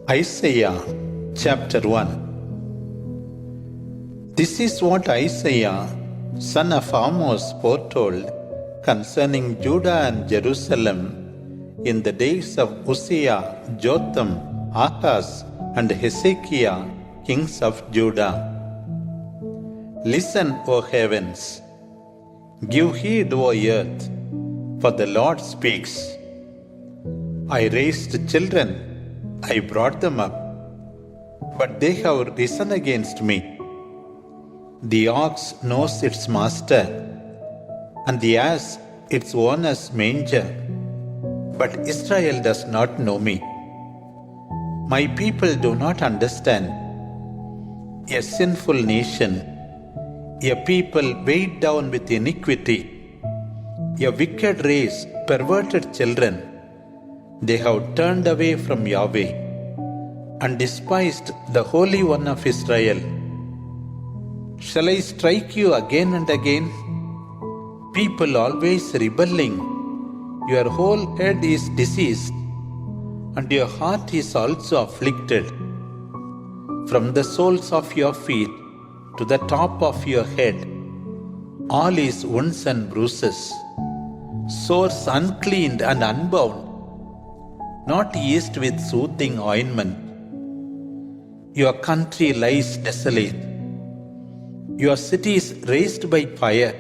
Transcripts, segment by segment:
Isaiah chapter 1. This is what Isaiah, son of Amos, foretold concerning Judah and Jerusalem in the days of Uzziah, Jotham, Ahaz, and Hezekiah, kings of Judah. Listen, O heavens! Give heed, O earth, for the Lord speaks. I raised children, I brought them up, but they have risen against me. The ox knows its master, and the ass its owner's manger, but Israel does not know me. My people do not understand. A sinful nation, a people weighed down with iniquity, a wicked race, perverted children. They have turned away from Yahweh and despised the Holy One of Israel. Shall I strike you again and again? People always rebelling. Your whole head is diseased, and your heart is also afflicted. From the soles of your feet to the top of your head, all is wounds and bruises, sores uncleaned and unbound, not eased with soothing ointment. Your country lies desolate, your cities razed by fire.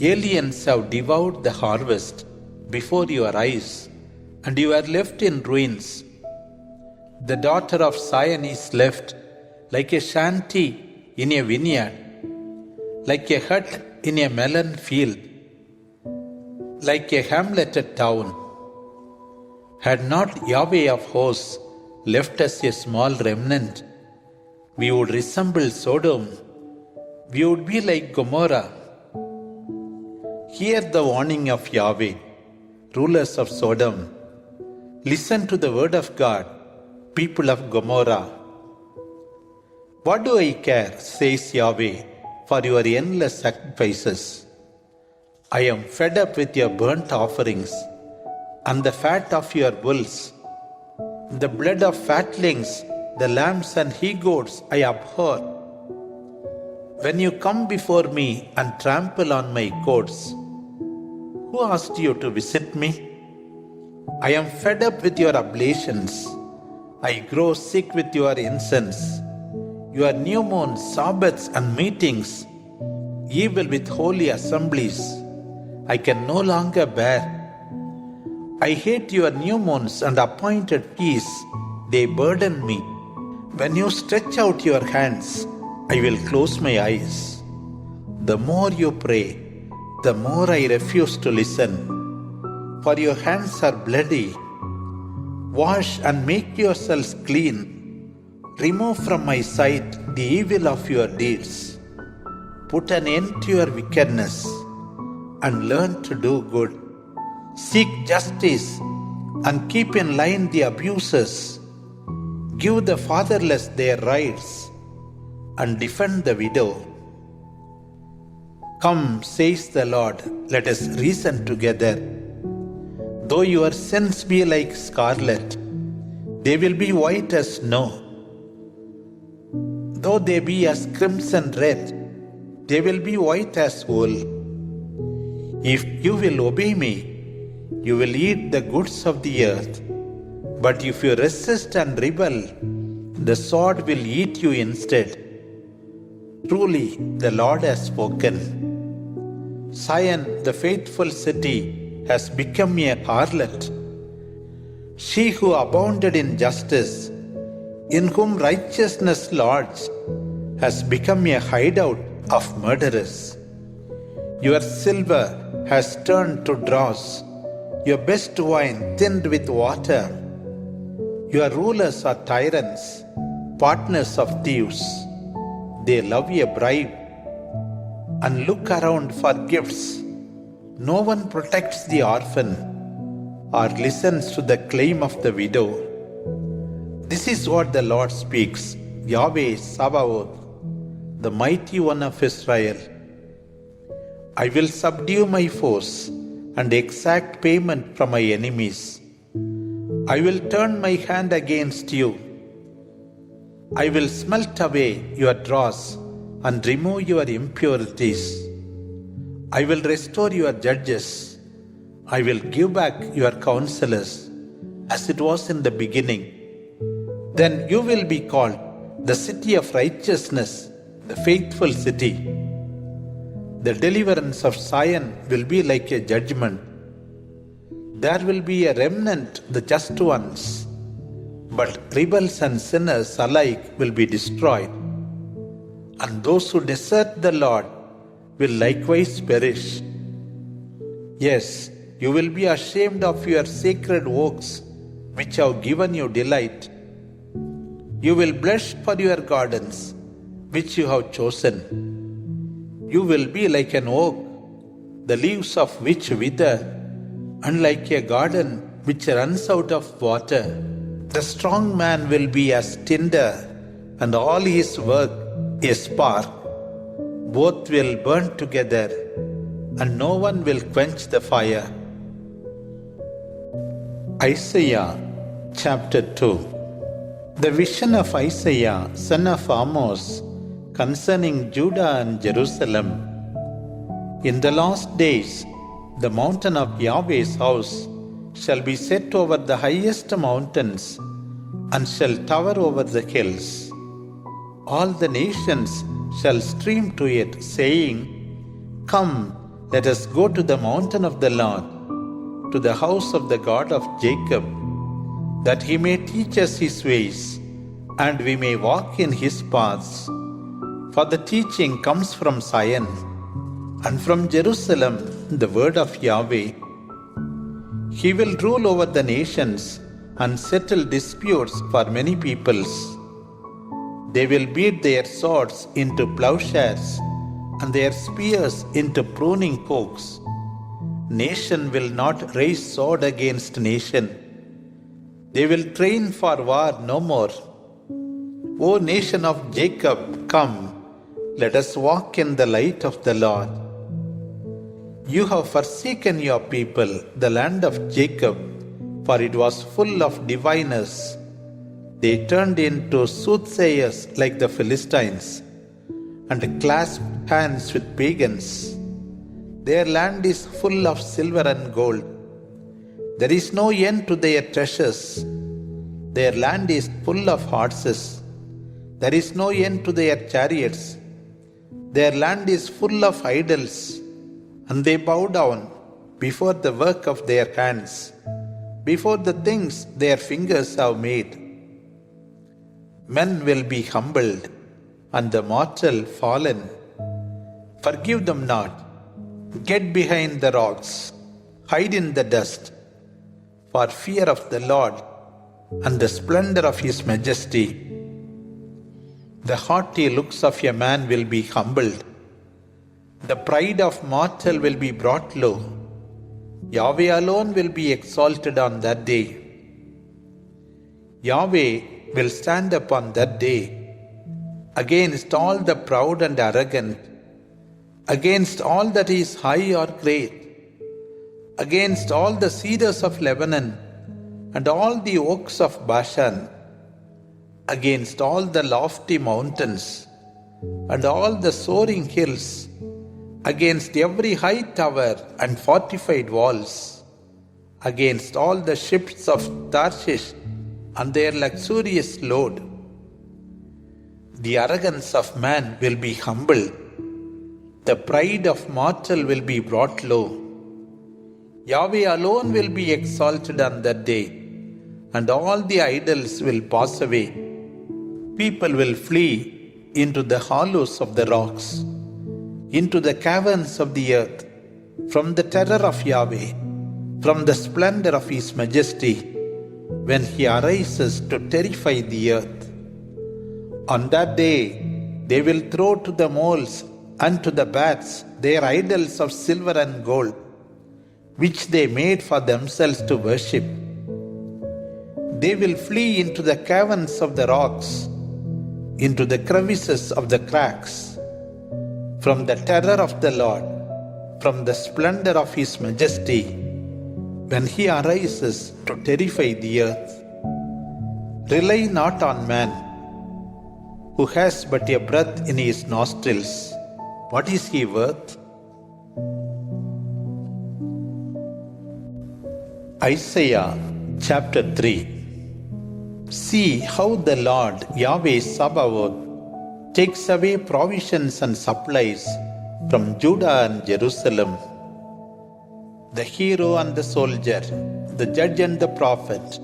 Aliens have devoured the harvest before your eyes, and you are left in ruins. The daughter of Zion is left like a shanty in a vineyard, like a hut in a melon field, like a hamleted town. Had not Yahweh of hosts left us a small remnant, we would resemble Sodom, we would be like Gomorrah. Hear the warning of Yahweh, rulers of Sodom. Listen to the word of God, people of Gomorrah. What do I care, says Yahweh, for your endless sacrifices? I am fed up with your burnt offerings and the fat of your bulls. The blood of fatlings, the lambs and he-goats I abhor. When you come before me and trample on my courts, who asked you to visit me? I am fed up with your oblations. I grow sick with your incense. Your new moon, Sabbaths and meetings, evil with holy assemblies, I can no longer bear. I hate your new moons and appointed feasts, they burden me. When you stretch out your hands, I will close my eyes. The more you pray, the more I refuse to listen. For your hands are bloody. Wash and make yourselves clean. Remove from my sight the evil of your deeds. Put an end to your wickedness and learn to do good. Seek justice and keep in line the abusers. Give the fatherless their rights and defend the widow. Come, says the Lord, let us reason together. Though your sins be like scarlet, they will be white as snow. Though they be as crimson red, they will be white as wool. If you will obey me, you will eat the goods of the earth. But if you resist and rebel, the sword will eat you instead. Truly, the Lord has spoken. Zion, the faithful city, has become a harlot. She who abounded in justice, in whom righteousness lodged, has become a hideout of murderers. Your silver has turned to dross, your best wine thinned with water. Your rulers are tyrants, partners of thieves. They love a bribe and look around for gifts. No one protects the orphan or listens to the claim of the widow. This is what the Lord speaks, Yahweh Sabaoth, the mighty one of Israel. I will subdue my foes and exact payment from my enemies. I will turn my hand against you. I will smelt away your dross and remove your impurities. I will restore your judges. I will give back your counselors as it was in the beginning. Then you will be called the city of righteousness, the faithful city. The deliverance of Zion will be like a judgment. There will be a remnant, the just ones, but rebels and sinners alike will be destroyed. And those who desert the Lord will likewise perish. Yes, you will be ashamed of your sacred works, which have given you delight. You will blush for your gardens, which you have chosen. You will be like an oak, the leaves of which wither, and like a garden which runs out of water. The strong man will be as tinder, and all his work a spark. Both will burn together, and no one will quench the fire. Isaiah chapter 2. The vision of Isaiah, son of Amos, concerning Judah and Jerusalem. In the last days, the mountain of Yahweh's house shall be set over the highest mountains and shall tower over the hills. All the nations shall stream to it, saying, Come, let us go to the mountain of the Lord, to the house of the God of Jacob, that he may teach us his ways, and we may walk in his paths. For the teaching comes from Zion, and from Jerusalem the word of Yahweh. He will rule over the nations and settle disputes for many peoples. They will beat their swords into plowshares and their spears into pruning hooks. Nation will not raise sword against nation. They will train for war no more. O nation of Jacob, come, let us walk in the light of the Lord. You have forsaken your people, the land of Jacob, for it was full of diviners. They turned into soothsayers like the Philistines, and clasped hands with pagans. Their land is full of silver and gold. There is no end to their treasures. Their land is full of horses. There is no end to their chariots. Their land is full of idols, and they bow down before the work of their hands, before the things their fingers have made. Men will be humbled, and the mortal fallen. Forgive them not. Get behind the rocks, hide in the dust, for fear of the Lord and the splendor of his majesty. The haughty looks of a man will be humbled. The pride of mortal will be brought low. Yahweh alone will be exalted on that day. Yahweh will stand up on that day against all the proud and arrogant, against all that is high or great, against all the cedars of Lebanon and all the oaks of Bashan, against all the lofty mountains and all the soaring hills, against every high tower and fortified walls, against all the ships of Tarshish and their luxurious load. The arrogance of man will be humbled. The pride of mortal will be brought low. Yahweh alone will be exalted on that day, and all the idols will pass away. People will flee into the hollows of the rocks, into the caverns of the earth, from the terror of Yahweh, from the splendor of his majesty, when he arises to terrify the earth. On that day, they will throw to the moles and to the bats their idols of silver and gold, which they made for themselves to worship. They will flee into the caverns of the rocks, into the crevices of the cracks, from the terror of the Lord, from the splendor of his majesty, when he arises to terrify the earth. Rely not on man, who has but a breath in his nostrils. What is he worth? Isaiah chapter 3. See how the Lord Yahweh Sabaoth takes away provisions and supplies from Judah and Jerusalem. The hero and the soldier, the judge and the prophet,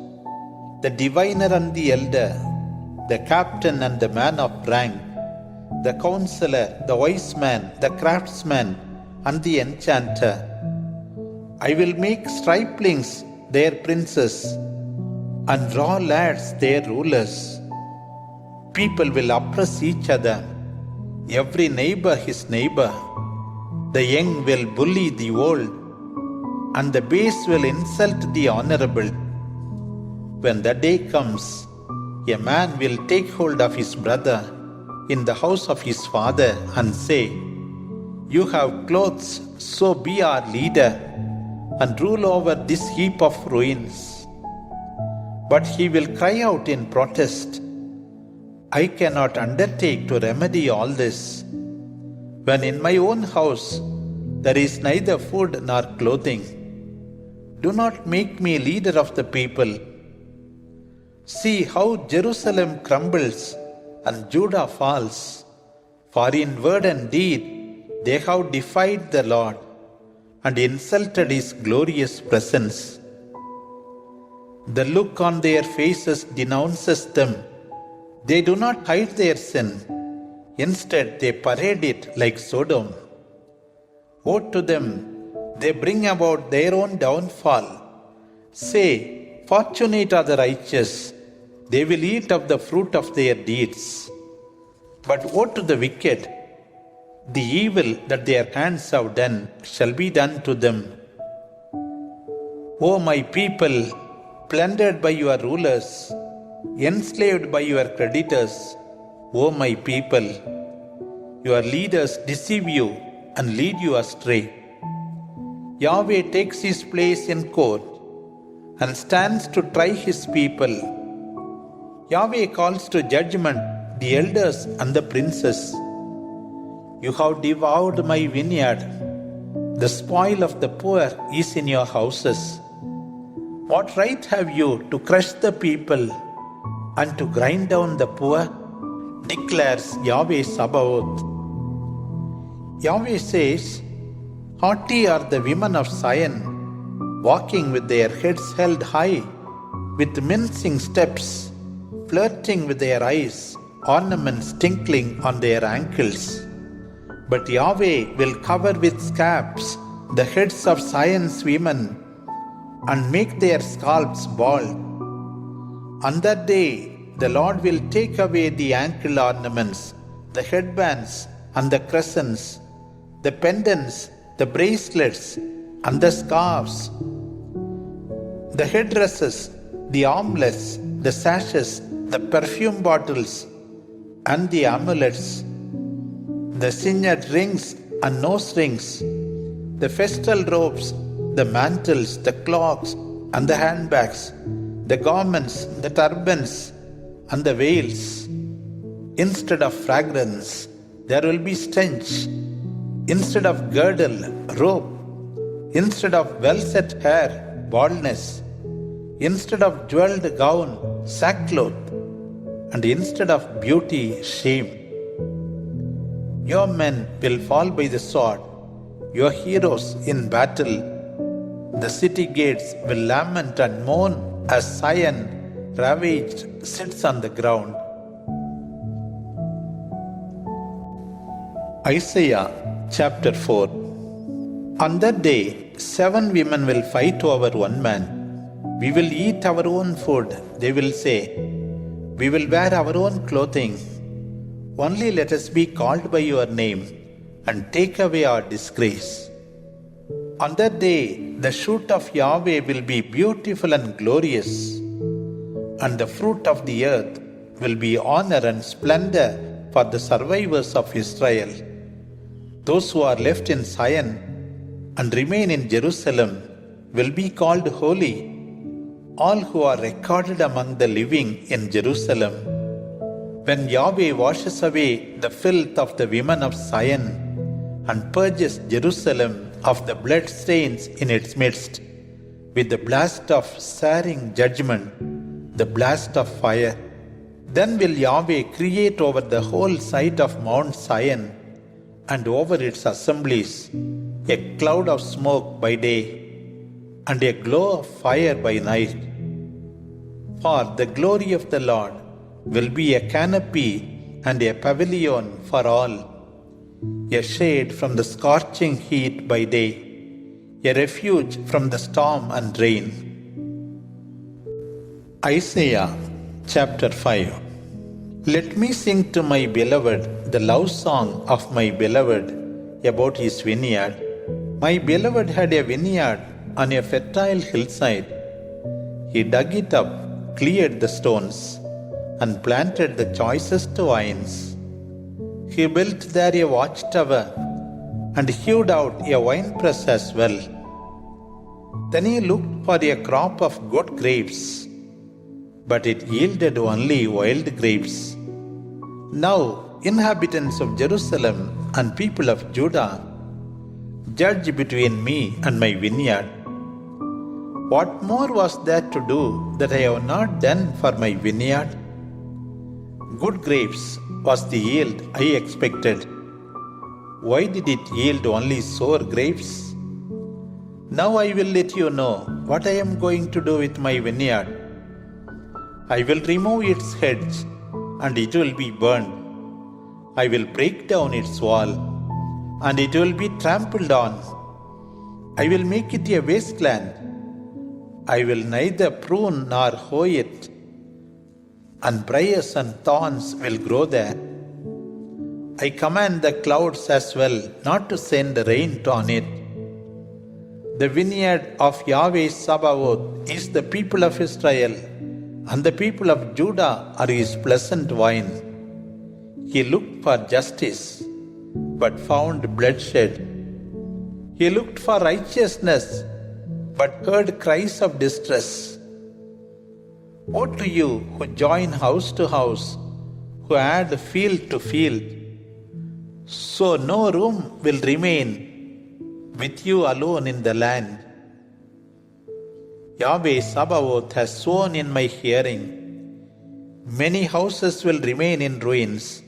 the diviner and the elder, the captain and the man of rank, the counselor, the wise man, the craftsman, and the enchanter. I will make striplings their princes, and raw lads their rulers. People will oppress each other, every neighbor his neighbor. The young will bully the old, and the base will insult the honorable. When the day comes, a man will take hold of his brother in the house of his father and say, You have clothes, so be our leader, and rule over this heap of ruins. But he will cry out in protest, I cannot undertake to remedy all this, when in my own house there is neither food nor clothing. Do not make me leader of the people. See how Jerusalem crumbles and Judah falls, for in word and deed they have defied the Lord and insulted his glorious presence. The look on their faces denounces them. They do not hide their sin. Instead, they parade it like Sodom. Woe to them! They bring about their own downfall. Say, Fortunate are the righteous. They will eat of the fruit of their deeds. But woe to the wicked! The evil that their hands have done shall be done to them. O my people, plundered by your rulers, enslaved by your creditors, O my people, your leaders deceive you and lead you astray. Yahweh takes his place in court and stands to try his people. Yahweh calls to judgment the elders and the princes. You have devoured my vineyard. The spoil of the poor is in your houses. What right have you to crush the people and to grind down the poor? Declares Yahweh Sabaoth. Yahweh says, Haughty are the women of Zion, walking with their heads held high, with mincing steps, flirting with their eyes, ornaments tinkling on their ankles. But Yahweh will cover with scabs the heads of Zion's women and make their scalps bald. On that day, the Lord will take away the ankle ornaments, the headbands and the crescents, the pendants, the bracelets and the scarves, the headdresses, the armlets, the sashes, the perfume bottles and the amulets, the signet rings and nose rings, the festal robes, the mantles, the cloaks and the handbags, the garments, the turbans and the veils. Instead of fragrance, there will be stench. Instead of girdle, rope. Instead of well-set hair, baldness. Instead of jeweled gown, sackcloth. And instead of beauty, shame. Your men will fall by the sword, your heroes in battle. The city gates will lament and moan as Zion, ravaged, sits on the ground. Isaiah chapter 4. On that day, 7 women will fight over one man. We will eat our own food, they will say. We will wear our own clothing. Only let us be called by your name and take away our disgrace. On that day, the shoot of Yahweh will be beautiful and glorious, and the fruit of the earth will be honor and splendor for the survivors of Israel. Those who are left in Zion and remain in Jerusalem will be called holy, all who are recorded among the living in Jerusalem. When Yahweh washes away the filth of the women of Zion and purges Jerusalem of the blood stains in its midst, with the blast of searing judgment, the blast of fire, then will Yahweh create over the whole site of Mount Zion and over its assemblies a cloud of smoke by day and a glow of fire by night. For the glory of the Lord will be a canopy and a pavilion for all, a shade from the scorching heat by day, a refuge from the storm and rain. Isaiah chapter 5. Let me sing to my beloved the love song of my beloved about his vineyard. My beloved had a vineyard on a fertile hillside. He dug it up, cleared the stones, and planted the choicest vines. He built there a watchtower and hewed out a winepress as well. Then he looked for a crop of good grapes, but it yielded only wild grapes. Now, inhabitants of Jerusalem and people of Judah, judge between me and my vineyard. What more was there to do that I have not done for my vineyard? Good grapes was the yield I expected. Why did it yield only sour grapes? Now I will let you know what I am going to do with my vineyard. I will remove its hedge, and it will be burned. I will break down its wall, and it will be trampled on. I will make it a wasteland. I will neither prune nor hoe it, and briars and thorns will grow there. I command the clouds as well not to send rain on it. The vineyard of Yahweh Sabaoth is the people of Israel, and the people of Judah are his pleasant wine. He looked for justice, but found bloodshed. He looked for righteousness, but heard cries of distress. Woe to you who join house to house, who add field to field. So no room will remain with you alone in the land. Yahweh Sabaoth has sworn in my hearing. Many houses will remain in ruins,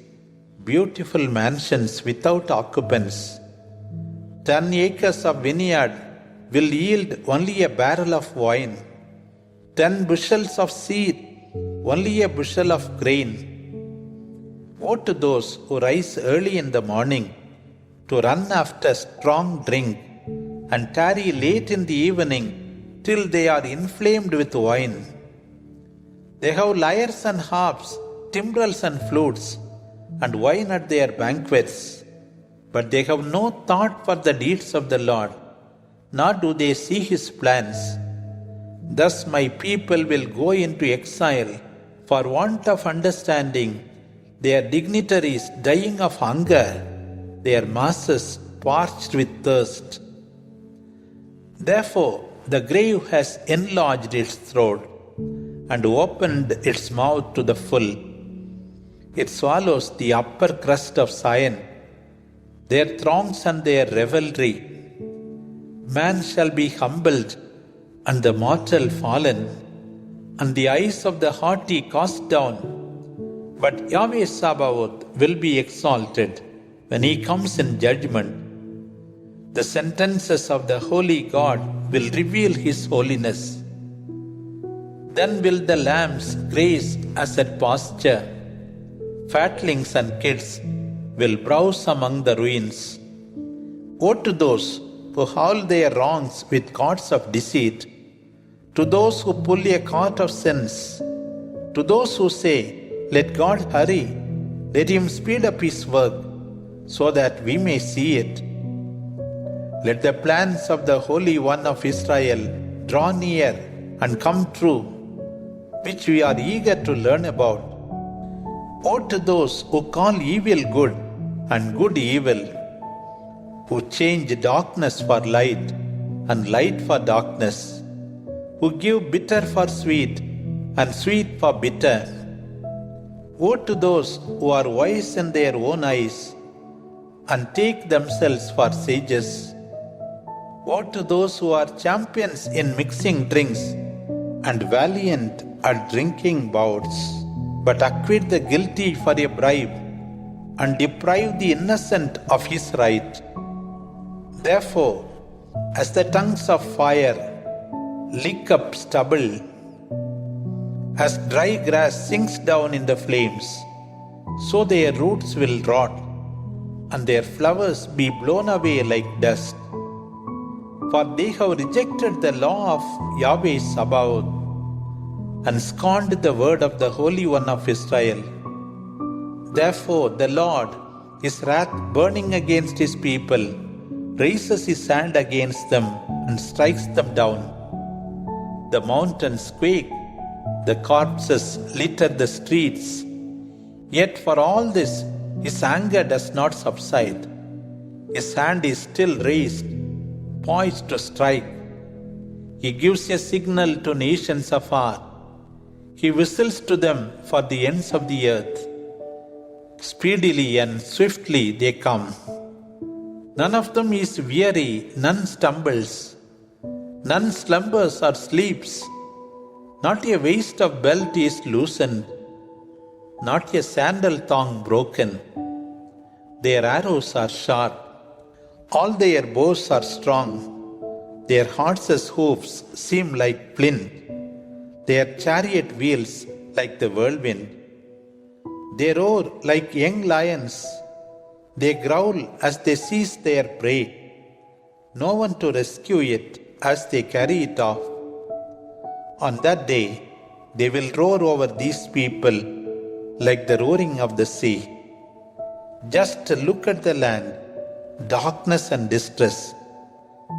beautiful mansions without occupants. 10 acres of vineyard will yield only a barrel of wine, 10 bushels of seed, only a bushel of grain. Woe to those who rise early in the morning to run after strong drink and tarry late in the evening till they are inflamed with wine. They have lyres and harps, timbrels and flutes, and wine at their banquets, but they have no thought for the deeds of the Lord, nor do they see his plans. Thus my people will go into exile for want of understanding, their dignitaries dying of hunger, their masses parched with thirst. Therefore the grave has enlarged its throat and opened its mouth to the full. It swallows the upper crust of Zion, their throngs and their revelry. Man shall be humbled, and the mortal fallen, and the eyes of the haughty cast down. But Yahweh Sabaoth will be exalted when he comes in judgment. The sentences of the holy God will reveal his holiness. Then will the lambs graze as at pasture. Fatlings and kids will browse among the ruins. Woe to those who haul their wrongs with cords of deceit, to those who pull a cart of sins, to those who say, "Let God hurry, let him speed up his work, so that we may see it." Let the plans of the Holy One of Israel draw near and come true, which we are eager to learn about. Woe to those who call evil good and good evil, who change darkness for light and light for darkness, who give bitter for sweet and sweet for bitter. Woe to those who are wise in their own eyes and take themselves for sages. Woe to those who are champions in mixing drinks and valiant at drinking bouts, but acquit the guilty for a bribe and deprive the innocent of his right. Therefore, as the tongues of fire lick up stubble, as dry grass sinks down in the flames, so their roots will rot, and their flowers be blown away like dust. For they have rejected the law of Yahweh Sabaoth, and scorned the word of the Holy One of Israel. Therefore the Lord, his wrath burning against his people, raises his hand against them and strikes them down. The mountains quake, the corpses litter the streets. Yet for all this, his anger does not subside. His hand is still raised, poised to strike. He gives a signal to nations afar. He whistles to them for the ends of the earth. Speedily and swiftly they come. None of them is weary, none stumbles. None slumbers or sleeps. Not a waist of belt is loosened, not a sandal thong broken. Their arrows are sharp, all their bows are strong. Their horses' hoofs seem like flint, their chariot wheels like the whirlwind. They roar like young lions, they growl as they seize their prey. No one to rescue it as they carry it off. On that day, they will roar over these people like the roaring of the sea. Just look at the land, darkness and distress,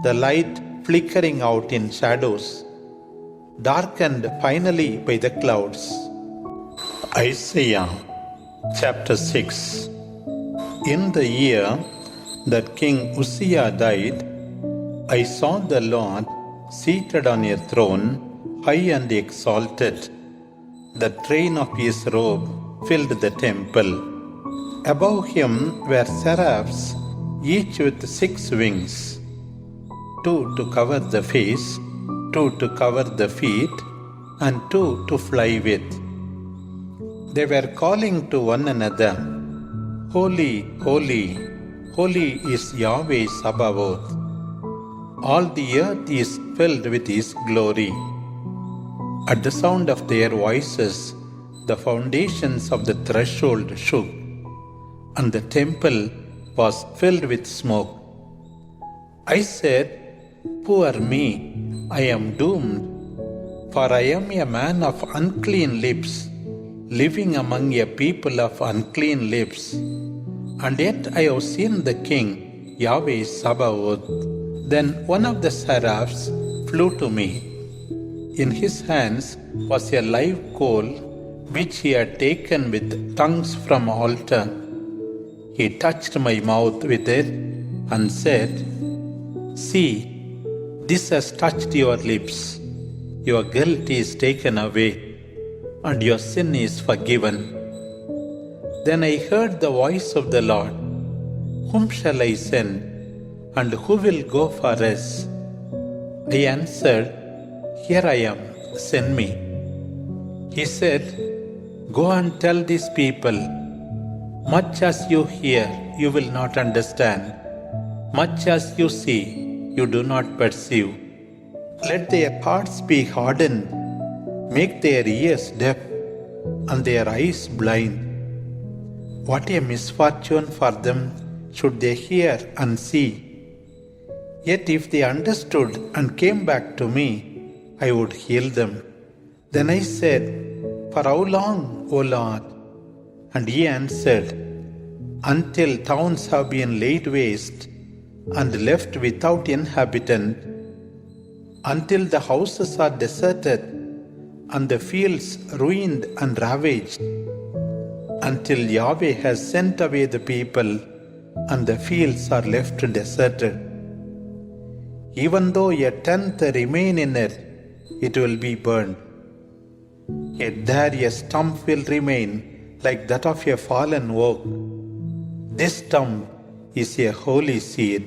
the light flickering out in shadows, darkened finally by the clouds. Isaiah chapter 6. In the year that King Uzziah died, I saw the Lord seated on a throne, high and exalted. The train of his robe filled the temple. Above him were seraphs, each with 6 wings, 2 to cover the face, 2 to cover the feet, and 2 to fly with. They were calling to one another, Holy, holy, holy is Yahweh Sabaoth. All the earth is filled with his glory. At the sound of their voices, the foundations of the threshold shook, and the temple was filled with smoke. I said, Poor me, I am doomed, for I am a man of unclean lips, living among a people of unclean lips. And yet I have seen the King, Yahweh Sabaoth. Then one of the seraphs flew to me. In his hands was a live coal which he had taken with tongues from altar. He touched my mouth with it and said, See, this has touched your lips. Your guilt is taken away, and your sin is forgiven. Then I heard the voice of the Lord. Whom shall I send, and who will go for us? I answered, Here I am, send me. He said, Go and tell these people, much as you hear, you will not understand. Much as you see, you do not perceive. Let their hearts be hardened, make their ears deaf, and their eyes blind. What a misfortune for them should they hear and see. Yet if they understood and came back to me, I would heal them. Then I said, For how long, O Lord? And he answered, Until towns have been laid waste and left without inhabitant, until the houses are deserted and the fields ruined and ravaged, until Yahweh has sent away the people and the fields are left deserted. even though a tenth remain in it, it will be burned. Yet there a stump will remain like that of a fallen oak. This stump is a holy seed.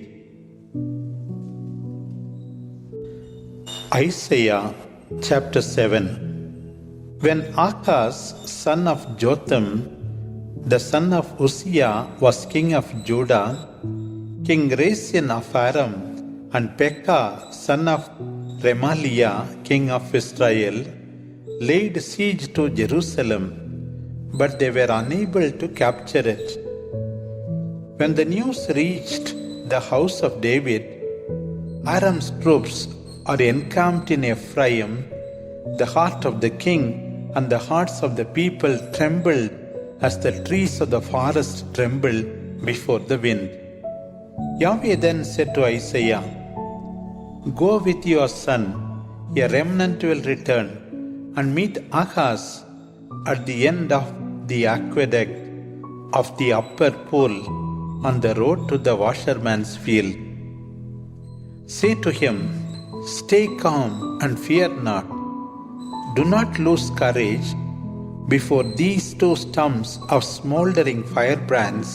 Isaiah chapter 7. When Ahaz, son of Jotham, the son of Uzziah, was king of Judah, King Rezin of Aram, and Pekah, son of Remaliah, king of Israel, laid siege to Jerusalem, but they were unable to capture it. When the news reached the house of David, Aram's troops are encamped in Ephraim, the heart of the king and the hearts of the people trembled as the trees of the forest tremble before the wind. Yahweh then said to Isaiah, "Go with your son, a remnant will return, and meet Ahaz at the end of the aqueduct of the upper pool on the road to the washerman's field. Say to him, stay calm and fear not. Do not lose courage before these two stumps of smoldering firebrands,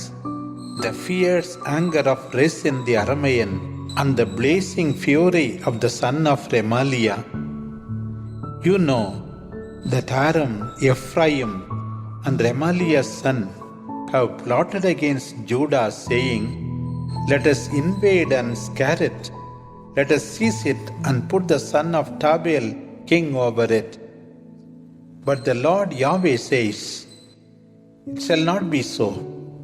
the fierce anger of Rezin the Aramean and the blazing fury of the son of Remaliah. You know that Aram, Ephraim, and Remaliah's son have plotted against Judah, saying, let us invade and scare it. Let us seize it and put the son of Tabel king over it. But the Lord Yahweh says, it shall not be so.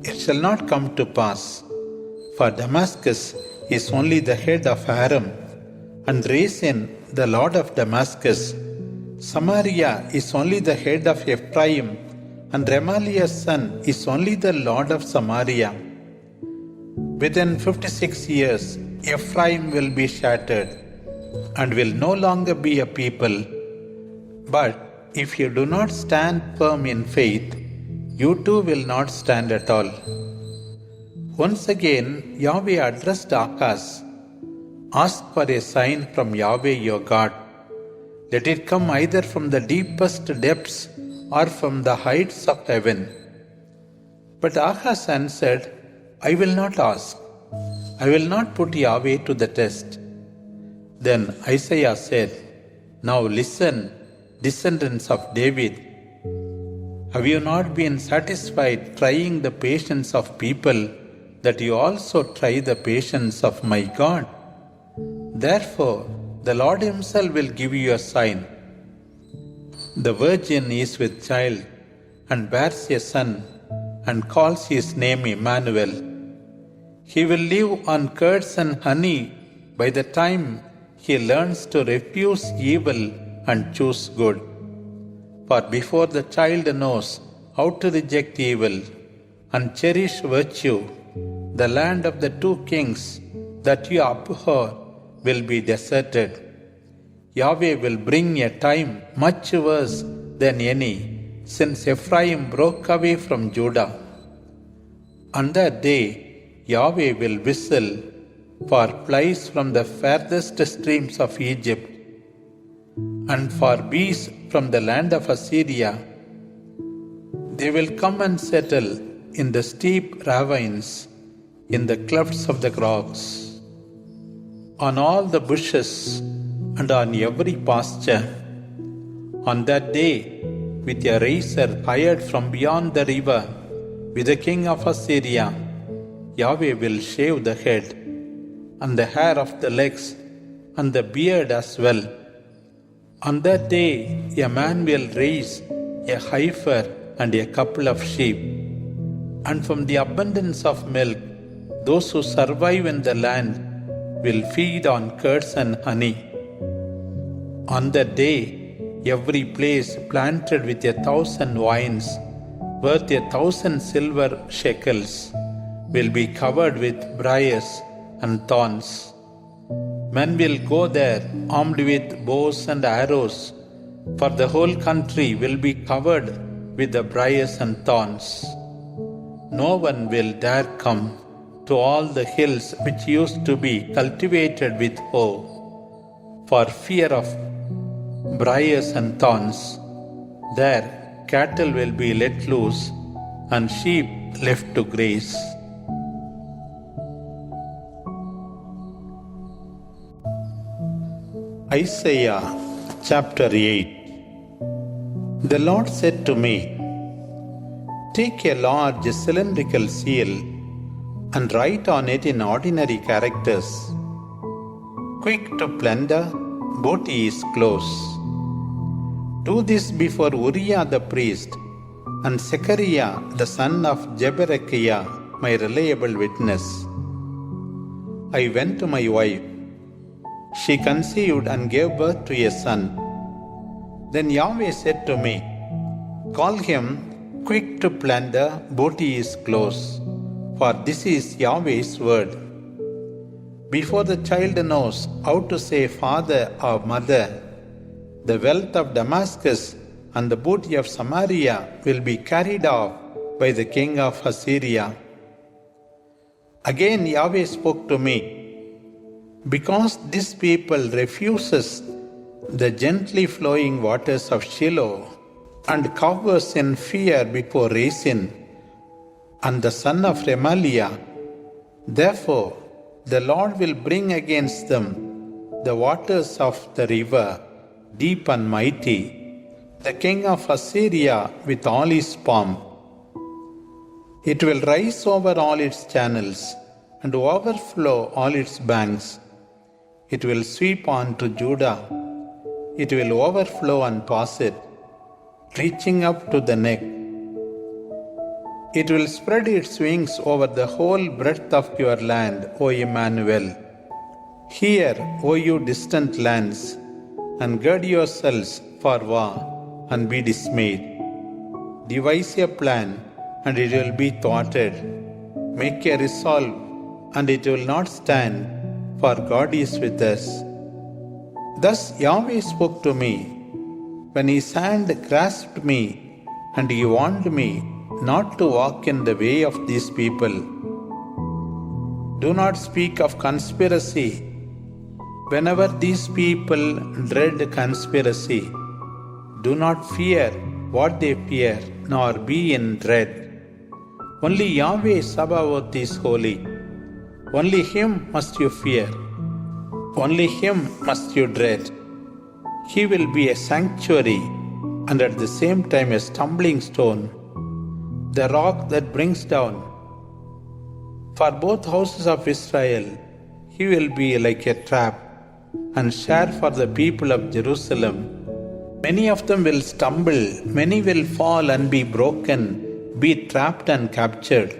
It shall not come to pass. For Damascus is only the head of Aram, and Rezin the lord of Damascus. Samaria is only the head of Ephraim, and Remaliah's son is only the lord of Samaria. Within 56 years, Ephraim will be shattered and will no longer be a people. But if you do not stand firm in faith, you too will not stand at all." Once again, Yahweh addressed Ahaz, "Ask for a sign from Yahweh your God. Let it come either from the deepest depths or from the heights of heaven." But Ahaz answered, "I will not ask. I will not put Yahweh to the test." Then Isaiah said, "Now listen, descendants of David. Have you not been satisfied trying the patience of people, that you also try the patience of my God? Therefore, the Lord himself will give you a sign. The virgin is with child and bears a son and calls his name Emmanuel. He will live on curds and honey by the time he learns to refuse evil and choose good. For before the child knows how to reject evil and cherish virtue, the land of the two kings that you abhor will be deserted. Yahweh will bring a time much worse than any, since Ephraim broke away from Judah. On that day, Yahweh will whistle for flies from the furthest streams of Egypt, and for bees from the land of Assyria. They will come and settle in the steep ravines, in the clefts of the rocks, on all the bushes and on every pasture. On that day, with a razor hired from beyond the river, with the king of Assyria, Yahweh will shave the head, and the hair of the legs, and the beard as well. On that day, a man will raise a heifer and a couple of sheep, and from the abundance of milk, those who survive in the land will feed on curds and honey. On that day, every place planted with 1,000 vines, worth 1,000 silver shekels, will be covered with briars and thorns. Men will go there armed with bows and arrows, for the whole country will be covered with the briars and thorns. No one will dare come to all the hills which used to be cultivated with hoe, for fear of briars and thorns. There cattle will be let loose and sheep left to graze. Isaiah chapter 8. The Lord said to me, "Take a large cylindrical seal and write on it in ordinary characters, 'Quick to plunder, booty is close.' Do this before Uriah the priest and Zechariah the son of Jeberechiah, my reliable witness. I went to my wife. She conceived and gave birth to a son. Then Yahweh said to me, 'Call him quick to plunder, booty is close, for this is Yahweh's word. Before the child knows how to say father or mother, the wealth of Damascus and the booty of Samaria will be carried off by the king of Assyria.' Again Yahweh spoke to me, 'Because this people refuses the gently flowing waters of Shiloh and cowers in fear before Rezin and the son of Remaliah, therefore the Lord will bring against them the waters of the river, deep and mighty, the king of Assyria with all his pomp. It will rise over all its channels and overflow all its banks. It will sweep on to Judah. It will overflow and pass it, reaching up to the neck. It will spread its wings over the whole breadth of your land, O Emmanuel. Hear, O you distant lands, and gird yourselves for war, and be dismayed. Devise a plan, and it will be thwarted. Make a resolve, and it will not stand, for God is with us. Thus Yahweh spoke to me, when his hand grasped me, and he warned me not to walk in the way of these people. Do not speak of conspiracy. Whenever these people dread conspiracy, do not fear what they fear, nor be in dread. Only Yahweh Sabaoth is holy. Only him must you fear. Only him must you dread. He will be a sanctuary and at the same time a stumbling stone, the rock that brings down. For both houses of Israel, he will be like a trap and snare for the people of Jerusalem. Many of them will stumble, many will fall and be broken, be trapped and captured.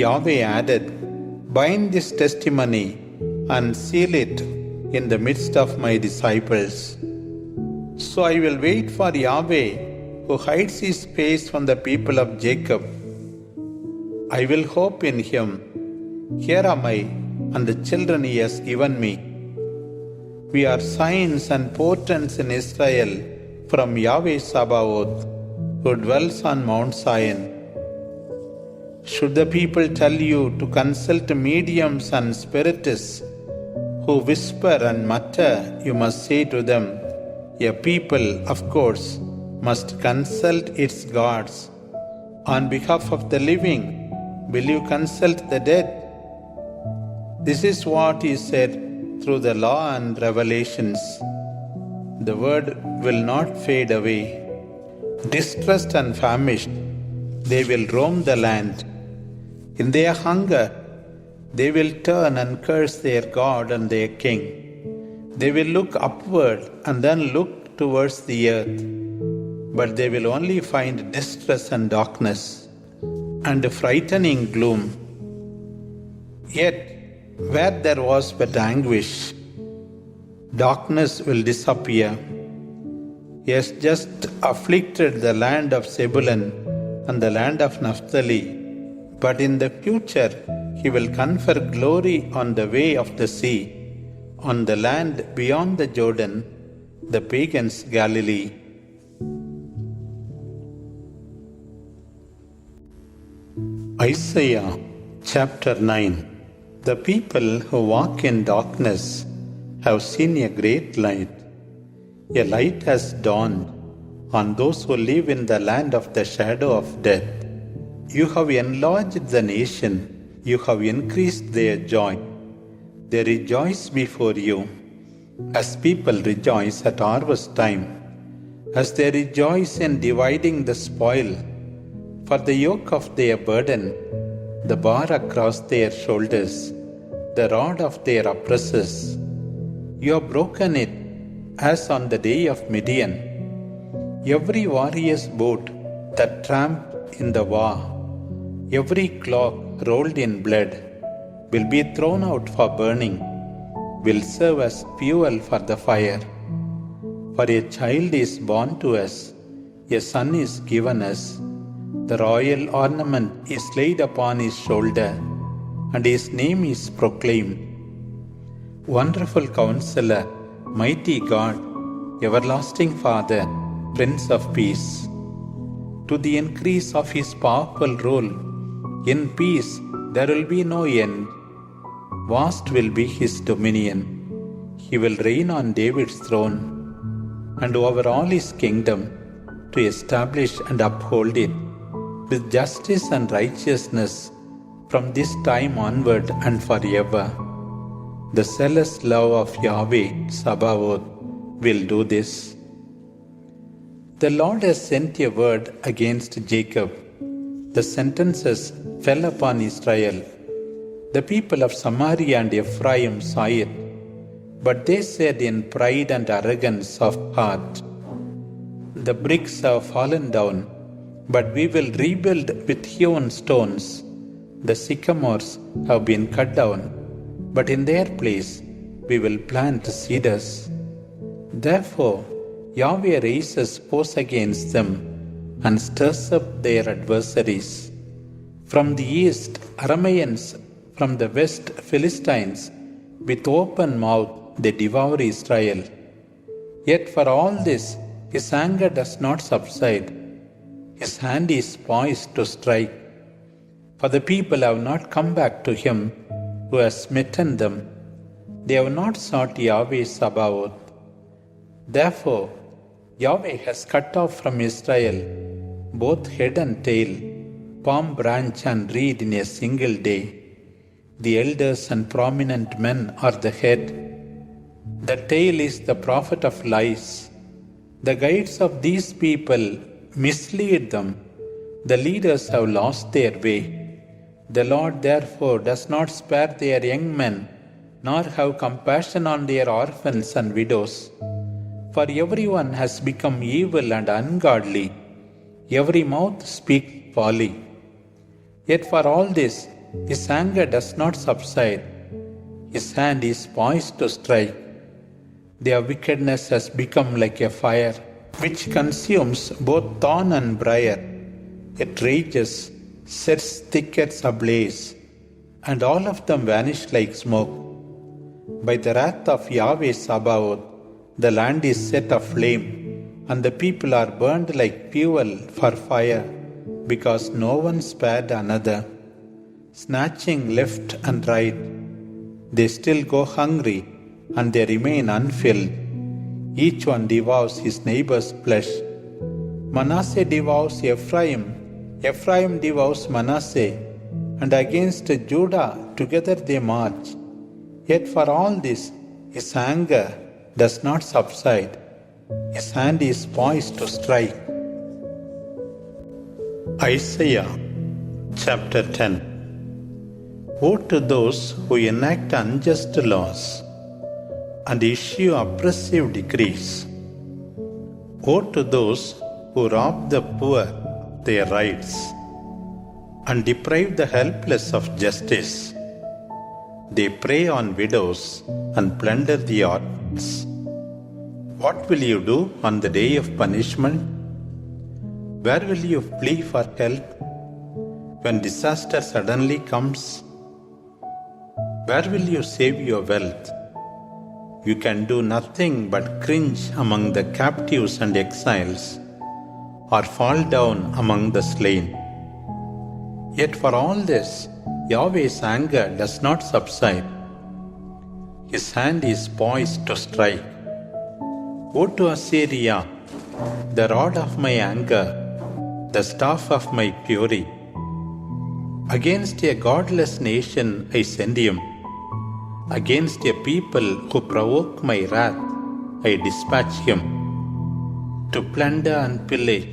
Yahweh added, "Bind this testimony and seal it in the midst of my disciples." So I will wait for Yahweh, who hides his face from the people of Jacob. I will hope in him. Here am I, and the children he has given me. We are signs and portents in Israel from Yahweh Sabaoth, who dwells on Mount Zion. Should the people tell you to consult mediums and spiritists who whisper and mutter, you must say to them, a people, of course, must consult its gods. On behalf of the living, will you consult the dead? This is what he said through the law and revelations. The word will not fade away. Distressed and famished, they will roam the land. In their hunger, they will turn and curse their God and their king. They will look upward and then look towards the earth, but they will only find distress and darkness and frightening gloom. Yet, where there was but anguish, darkness will disappear. He has just afflicted the land of Zebulun and the land of Naphtali, but in the future he will confer glory on the way of the sea, on the land beyond the Jordan, the pagans' Galilee. Isaiah Chapter 9. The people who walk in darkness have seen a great light. A light has dawned on those who live in the land of the shadow of death. You have enlarged the nation, you have increased their joy. They rejoice before you, as people rejoice at harvest time, as they rejoice in dividing the spoil. For the yoke of their burden, the bar across their shoulders, the rod of their oppressors, you have broken it as on the day of Midian. Every warrior's boot that tramped in the war, every cloak rolled in blood, will be thrown out for burning, will serve as fuel for the fire. For a child is born to us, a son is given us. The royal ornament is laid upon his shoulder, and his name is proclaimed. Wonderful Counselor, Mighty God, Everlasting Father, Prince of Peace. To the increase of his powerful rule, in peace there will be no end. Vast will be his dominion. He will reign on David's throne, and over all his kingdom, to establish and uphold it with justice and righteousness from this time onward and forever. The zealous love of Yahweh Sabaoth will do this. The Lord has sent a word against Jacob. The sentences fell upon Israel. The people of Samaria and Ephraim saw it, but they said in pride and arrogance of heart, the bricks have fallen down, but we will rebuild with hewn stones. The sycamores have been cut down, but in their place we will plant cedars. Therefore, Yahweh raises foes against them and stirs up their adversaries. From the east, Arameans, from the west, Philistines, with open mouth they devour Israel. Yet for all this, his anger does not subside. His hand is poised to strike. For the people have not come back to him who has smitten them. They have not sought Yahweh Sabaoth. Therefore, Yahweh has cut off from Israel both head and tail, palm branch and reed in a single day. The elders and prominent men are the head. The tail is the prophet of lies. The guides of these people mislead them. The leaders have lost their way. The Lord therefore does not spare their young men, nor have compassion on their orphans and widows. For everyone has become evil and ungodly. Every mouth speaks folly. Yet for all this, his anger does not subside. His hand is poised to strike. Their wickedness has become like a fire, which consumes both thorn and briar. It rages, sets thickets ablaze, and all of them vanish like smoke. By the wrath of Yahweh Sabaoth, the land is set aflame, and the people are burned like fuel for fire, because no one spared another. Snatching left and right, they still go hungry, and they remain unfilled. Each one devours his neighbor's flesh. Manasseh devours Ephraim, Ephraim devours Manasseh, and against Judah together they march. Yet for all this, his anger does not subside. His hand is poised to strike. Isaiah chapter 10. Woe to those who enact unjust laws and issue oppressive decrees. Woe to those who rob the poor of their rights and deprive the helpless of justice. They prey on widows and plunder the orphans. What will you do on the day of punishment? Where will you flee for help when disaster suddenly comes? Where will you save your wealth? You can do nothing but cringe among the captives and exiles, or fall down among the slain. Yet for all this, Yahweh's anger does not subside. His hand is poised to strike. Woe to Assyria, the rod of my anger, the staff of my fury. Against a godless nation I send him. Against a people who provoke my wrath, I dispatch him. To plunder and pillage,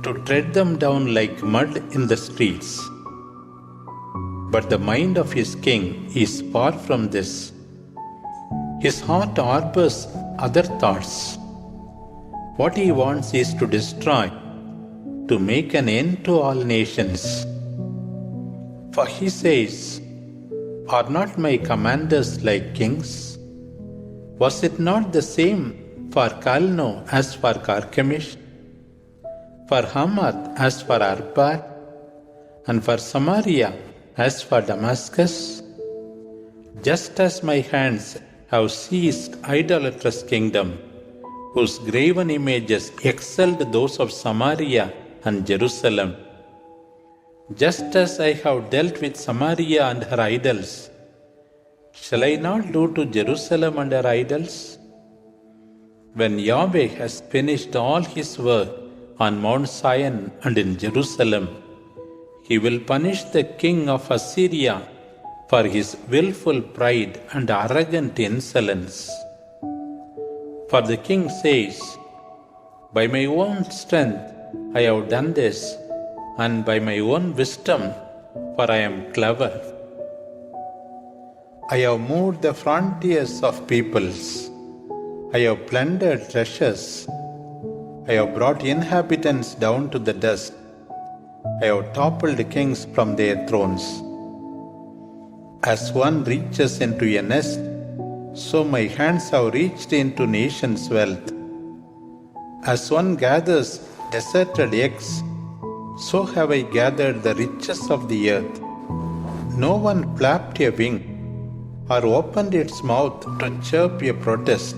to tread them down like mud in the streets. But the mind of his king is far from this. His heart harbors other thoughts. What he wants is to destroy, to make an end to all nations. For he says, are not my commanders like kings? Was it not the same for Calno as for Carchemish? For Hamath as for Arpad? And for Samaria as for Damascus? Just as my hands have seized idolatrous kingdom, whose graven images excelled those of Samaria and Jerusalem, just as I have dealt with Samaria and her idols, shall I not do to Jerusalem and her idols? When Yahweh has finished all his work on Mount Zion and in Jerusalem, he will punish the king of Assyria for his willful pride and arrogant insolence. For the king says, by my own strength I have done this, and by my own wisdom, for I am clever. I have moved the frontiers of peoples. I have plundered treasures. I have brought inhabitants down to the dust. I have toppled kings from their thrones. As one reaches into a nest, so my hands have reached into nations' wealth. As one gathers deserted eggs, so have I gathered the riches of the earth. No one flapped a wing or opened its mouth to chirp a protest.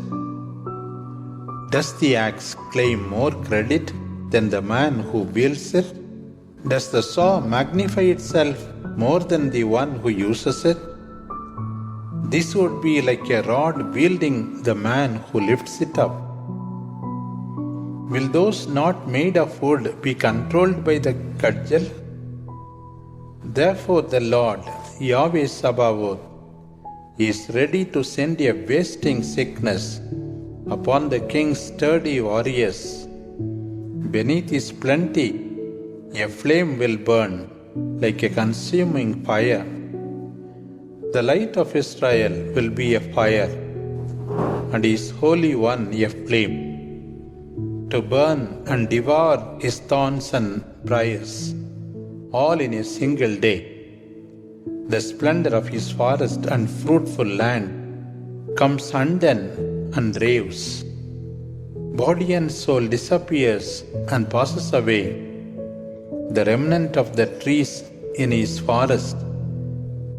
Does the axe claim more credit than the man who wields it? Does the saw magnify itself more than the one who uses it? This would be like a rod wielding the man who lifts it up. Will those not made of wood be controlled by the cudgel? Therefore the Lord, Yahweh Sabaoth, is ready to send a wasting sickness upon the king's sturdy warriors. Beneath his plenty, a flame will burn like a consuming fire. The light of Israel will be a fire, and his Holy One a flame, to burn and devour his thorns and briars, all in a single day. The splendor of his forest and fruitful land comes undone and raves. Body and soul disappears and passes away. The remnant of the trees in his forest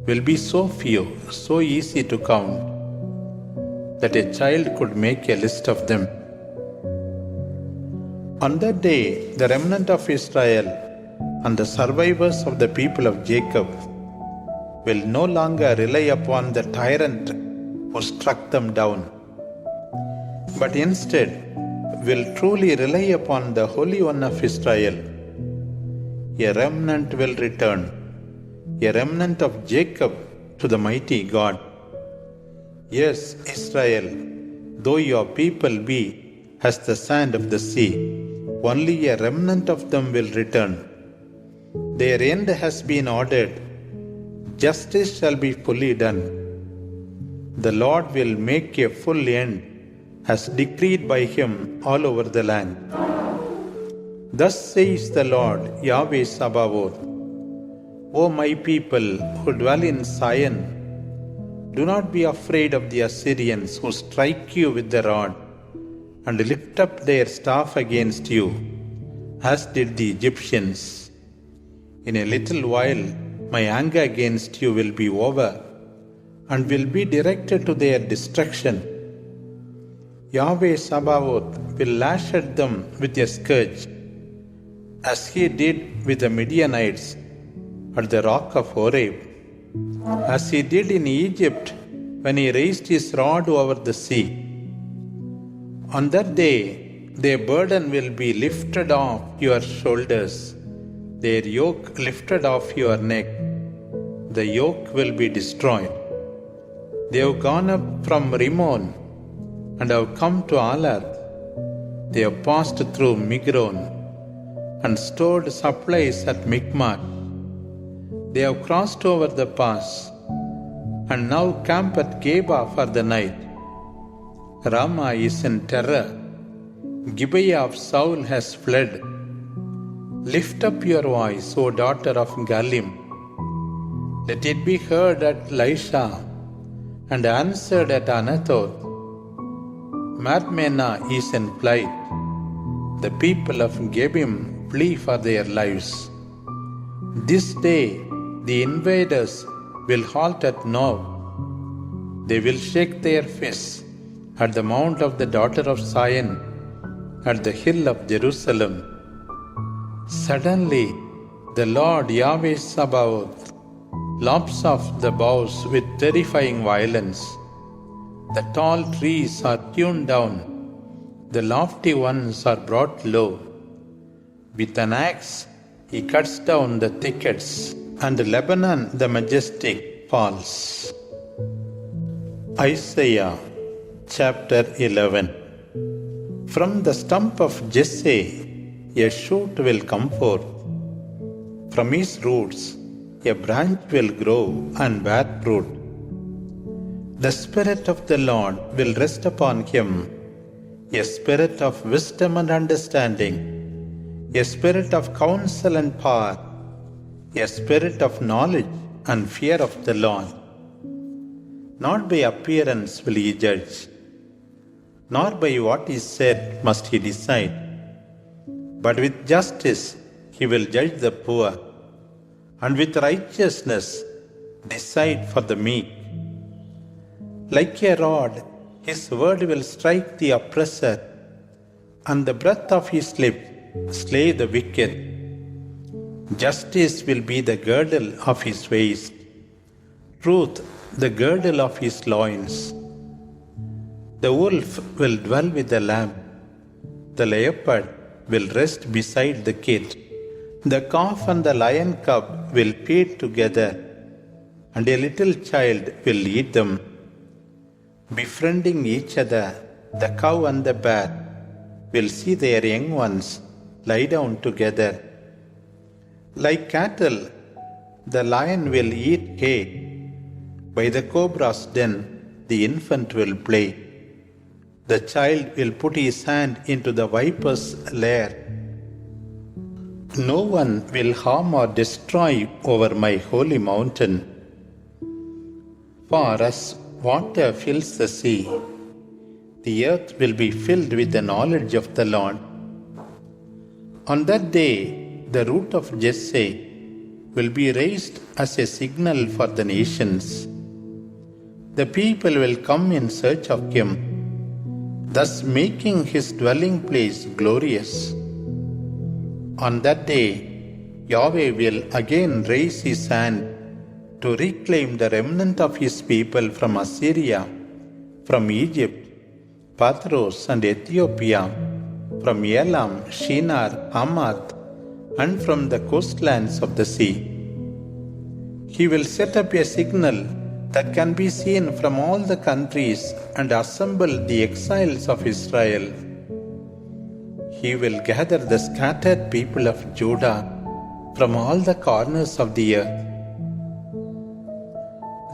will be so few, so easy to count, that a child could make a list of them. On that day, the remnant of Israel and the survivors of the people of Jacob will no longer rely upon the tyrant who struck them down, but instead will truly rely upon the Holy One of Israel. A remnant will return, a remnant of Jacob to the mighty God. Yes, Israel, though your people be as the sand of the sea, only a remnant of them will return. Their end has been ordered. Justice shall be fully done. The Lord will make a full end, as decreed by him all over the land. Thus says the Lord, Yahweh Sabaoth, O my people who dwell in Zion, do not be afraid of the Assyrians who strike you with the rod and lift up their staff against you, as did the Egyptians. In a little while my anger against you will be over, and will be directed to their destruction. Yahweh Sabaoth will lash at them with a scourge, as he did with the Midianites, at the rock of Horeb, as he did in Egypt when he raised his rod over the sea. On that day, their burden will be lifted off your shoulders, their yoke lifted off your neck. The yoke will be destroyed. They have gone up from Rimmon and have come to Alath. They have passed through Migron and stored supplies at Michmash. They have crossed over the pass and now camp at Geba for the night. Ramah is in terror. Gibeah of Saul has fled. Lift up your voice, O daughter of Galim. Let it be heard at Laisha and answered at Anathoth. Madmenah is in flight. The people of Gebim flee for their lives. This day the invaders will halt at Nob. They will shake their fists at the mount of the daughter of Zion, at the hill of Jerusalem. Suddenly the Lord Yahweh Sabaoth lops off the boughs with terrifying violence. The tall trees are hewn down, the lofty ones are brought low. With an axe he cuts down the thickets, and Lebanon the majestic falls. Isaiah chapter 11. From the stump of Jesse a shoot will come forth. From his roots a branch will grow and bear fruit. The Spirit of the Lord will rest upon him, a spirit of wisdom and understanding, a spirit of counsel and power, a spirit of knowledge and fear of the Lord. Not by appearance will he judge, nor by what is said must he decide, but with justice he will judge the poor, and with righteousness decide for the meek. Like a rod, his word will strike the oppressor, and the breath of his lips slay the wicked. Justice will be the girdle of his waist, truth the girdle of his loins. The wolf will dwell with the lamb, the leopard will rest beside the kid. The calf and the lion cub will feed together, and a little child will lead them. Befriending each other, the cow and the bear will see their young ones lie down together. Like cattle, the lion will eat hay. By the cobra's den, the infant will play. The child will put his hand into the viper's lair. No one will harm or destroy over my holy mountain. For as water fills the sea, the earth will be filled with the knowledge of the Lord. On that day, the root of Jesse will be raised as a signal for the nations. The people will come in search of him, thus making his dwelling place glorious. On that day, Yahweh will again raise his hand to reclaim the remnant of his people from Assyria, from Egypt, Pathros and Ethiopia, from Elam, Shinar, Hamath, and from the coastlands of the sea. He will set up a signal that can be seen from all the countries and assemble the exiles of Israel. He will gather the scattered people of Judah from all the corners of the earth.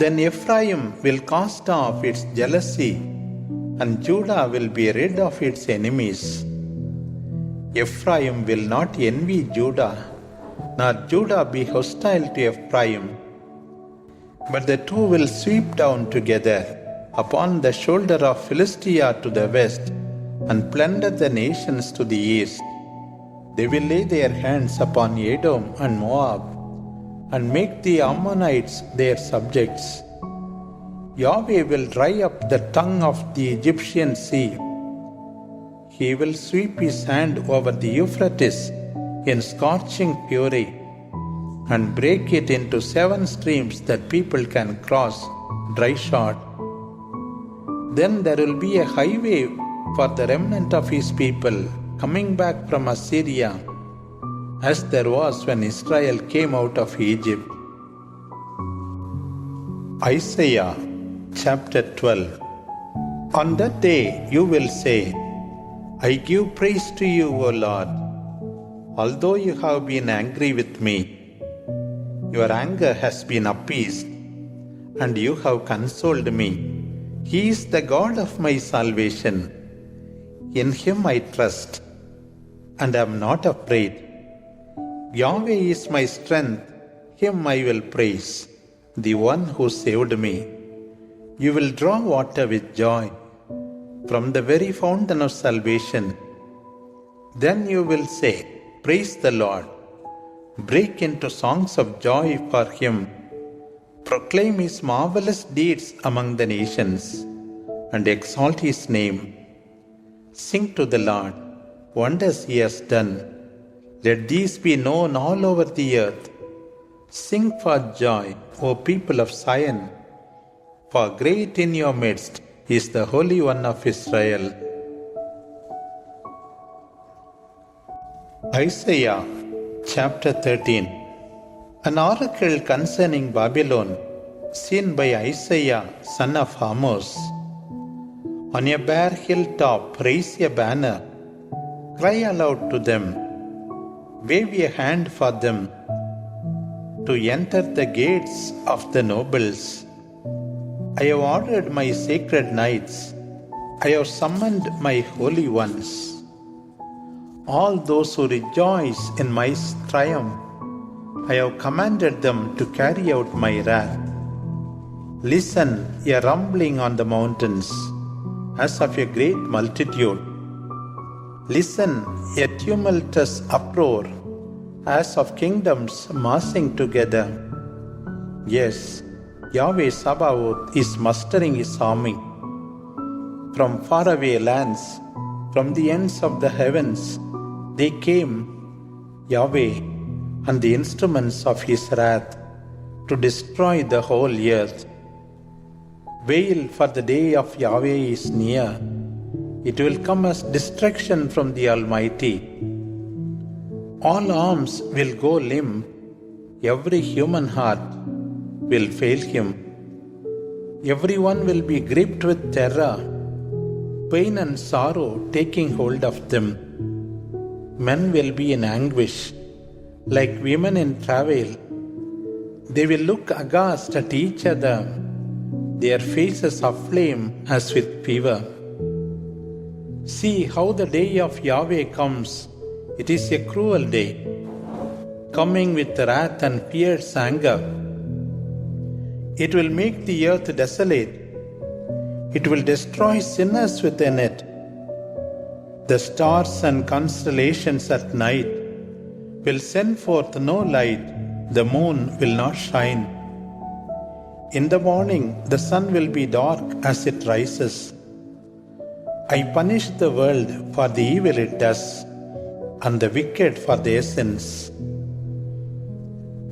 Then Ephraim will cast off its jealousy, and Judah will be rid of its enemies. Ephraim will not envy Judah, nor Judah be hostile to Ephraim. But the two will sweep down together upon the shoulder of Philistia to the west, and plunder the nations to the east. They will lay their hands upon Edom and Moab, and make the Ammonites their subjects. Yahweh will dry up the tongue of the Egyptian sea. He will sweep his hand over the Euphrates in scorching fury, and break it into 7 streams that people can cross dry shod. Then there will be a highway for the remnant of his people coming back from Assyria, as there was when Israel came out of Egypt. Isaiah chapter 12. On that day you will say, I give praise to you, O Lord. Although you have been angry with me, your anger has been appeased, and you have consoled me. He is the God of my salvation. In him I trust, and am not afraid. Yahweh is my strength, him I will praise, the one who saved me. You will draw water with joy from the very fountain of salvation. Then you will say, Praise the Lord. Break into songs of joy for him. Proclaim his marvelous deeds among the nations, and exalt his name. Sing to the Lord wonders he has done. Let these be known all over the earth. Sing for joy, O people of Zion, for great in your midst is the Holy One of Israel. Isaiah chapter 13. An oracle concerning Babylon, seen by Isaiah son of Amos. On a bare hilltop raise a banner, cry aloud to them, wave a hand for them, to enter the gates of the nobles. I have ordered my sacred knights, I have summoned my holy ones. All those who rejoice in my triumph, I have commanded them to carry out my wrath. Listen, a rumbling on the mountains, as of a great multitude. Listen, a tumultuous uproar, as of kingdoms massing together. Yes, Yahweh Sabaoth is mustering his army. From faraway lands, from the ends of the heavens, they came, Yahweh, and the instruments of his wrath, to destroy the whole earth. Wail, for the day of Yahweh is near. It will come as destruction from the Almighty. All arms will go limp, every human heart will fail him. Everyone will be gripped with terror, pain and sorrow taking hold of them. Men will be in anguish, like women in travail. They will look aghast at each other, their faces aflame as with fever. See how the day of Yahweh comes. It is a cruel day, coming with wrath and fierce anger. It will make the earth desolate. It will destroy sinners within it. The stars and constellations at night will send forth no light. The moon will not shine. In the morning, the sun will be dark as it rises. I punish the world for the evil it does, and the wicked for their sins.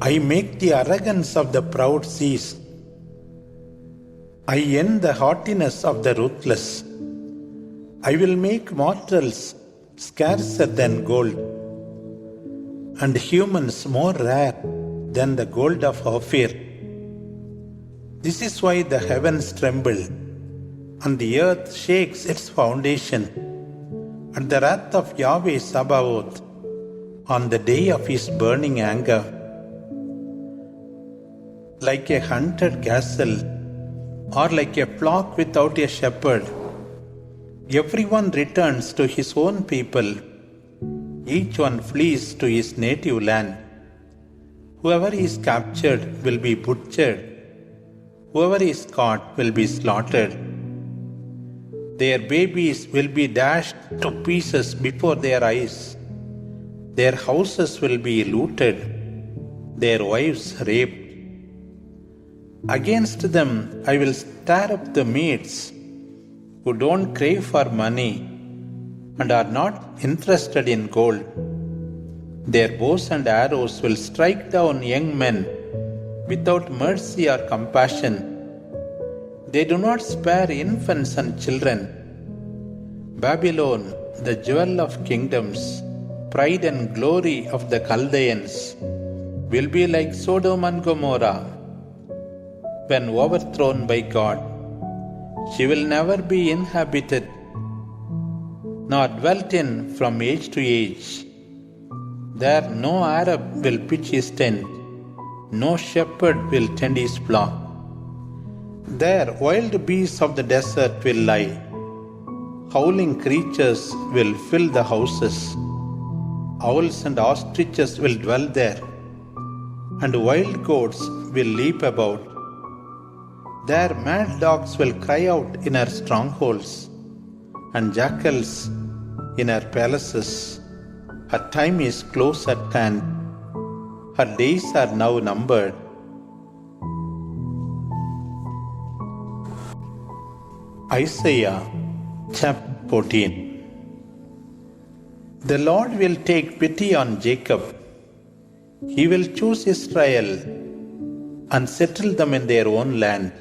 I make the arrogance of the proud cease. I end the haughtiness of the ruthless. I will make mortals scarcer than gold, and humans more rare than the gold of Ophir. This is why the heavens tremble, and the earth shakes its foundation, at the wrath of Yahweh Sabaoth, on the day of his burning anger. Like a hunted gazelle, or like a flock without a shepherd, everyone returns to his own people. Each one flees to his native land. Whoever is captured will be butchered. Whoever is caught will be slaughtered. Their babies will be dashed to pieces before their eyes. Their houses will be looted, their wives raped. Against them I will stir up the Medes, who don't crave for money and are not interested in gold. Their bows and arrows will strike down young men without mercy or compassion. They do not spare infants and children. Babylon, the jewel of kingdoms, pride and glory of the Chaldeans, will be like Sodom and Gomorrah. When overthrown by God, she will never be inhabited, nor dwelt in from age to age. There no Arab will pitch his tent, no shepherd will tend his flock. There wild beasts of the desert will lie, howling creatures will fill the houses. Owls and ostriches will dwell there, and wild goats will leap about. There mad dogs will cry out in her strongholds, and jackals in her palaces. Her time is close at hand. Her days are now numbered. Isaiah chapter 14. The Lord will take pity on Jacob. He will choose Israel and settle them in their own land.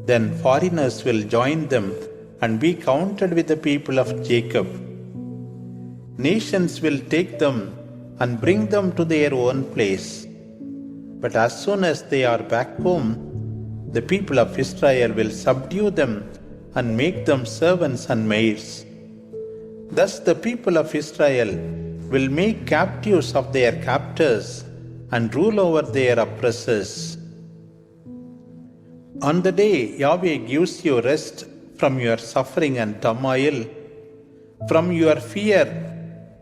Then foreigners will join them and be counted with the people of Jacob. Nations will take them and bring them to their own place. But as soon as they are back home, the people of Israel will subdue them and make them servants and maids. Thus the people of Israel will make captives of their captors and rule over their oppressors. On the day Yahweh gives you rest from your suffering and turmoil, from your fear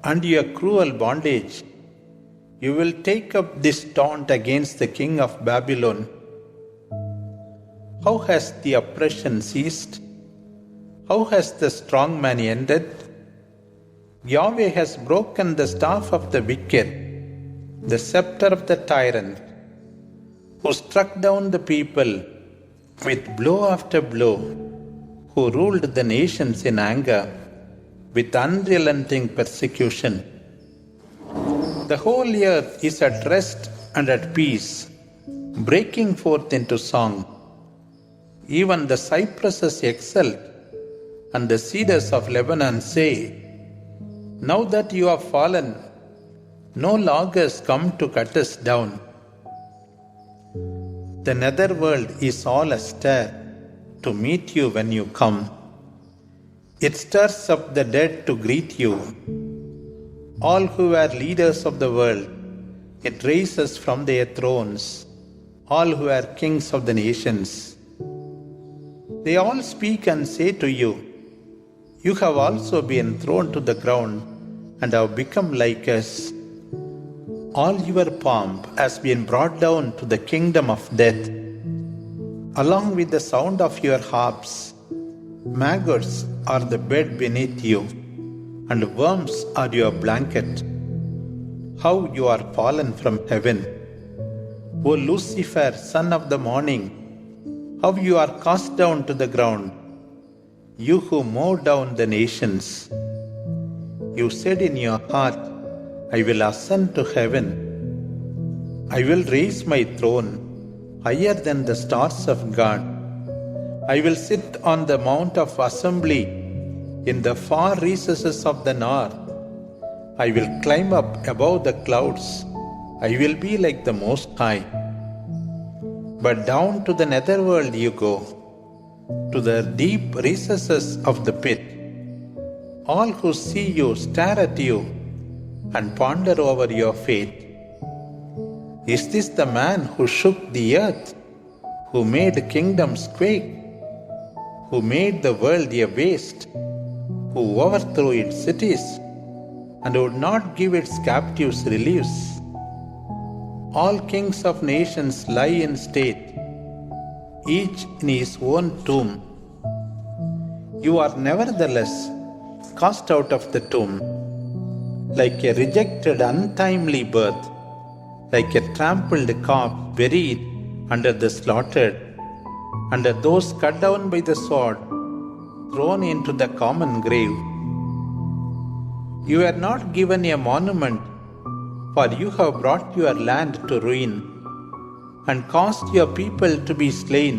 and your cruel bondage, you will take up this taunt against the king of Babylon. How has the oppression ceased? How has the strong man ended? Yahweh has broken the staff of the wicked, the scepter of the tyrant, who struck down the people with blow after blow, who ruled the nations in anger with unrelenting persecution. The whole earth is at rest and at peace, breaking forth into song. Even the cypresses exult, and the cedars of Lebanon say, "Now that you have fallen, no loggers come to cut us down." The netherworld is all astir to meet you when you come. It stirs up the dead to greet you. All who were leaders of the world, it raises from their thrones, all who are kings of the nations. They all speak and say to you, "You have also been thrown to the ground and have become like us." All your pomp has been brought down to the kingdom of death. Along with the sound of your harps, maggots are the bed beneath you, and worms are your blanket. How you are fallen from heaven, O Lucifer, son of the morning! How you are cast down to the ground, you who mow down the nations! You said in your heart, "I will ascend to heaven. I will raise my throne higher than the stars of God. I will sit on the mount of assembly in the far recesses of the north. I will climb up above the clouds. I will be like the Most High." But down to the netherworld you go, to the deep recesses of the pit. All who see you stare at you and ponder over your fate. Is this the man who shook the earth, who made kingdoms quake, who made the world a waste, who overthrew its cities and would not give its captives reliefs? All kings of nations lie in state, each in his own tomb. You are nevertheless cast out of the tomb, like a rejected untimely birth, like a trampled calf buried under the slaughtered, under those cut down by the sword, thrown into the common grave. You were not given a monument For you have brought your land to ruin, and caused your people to be slain.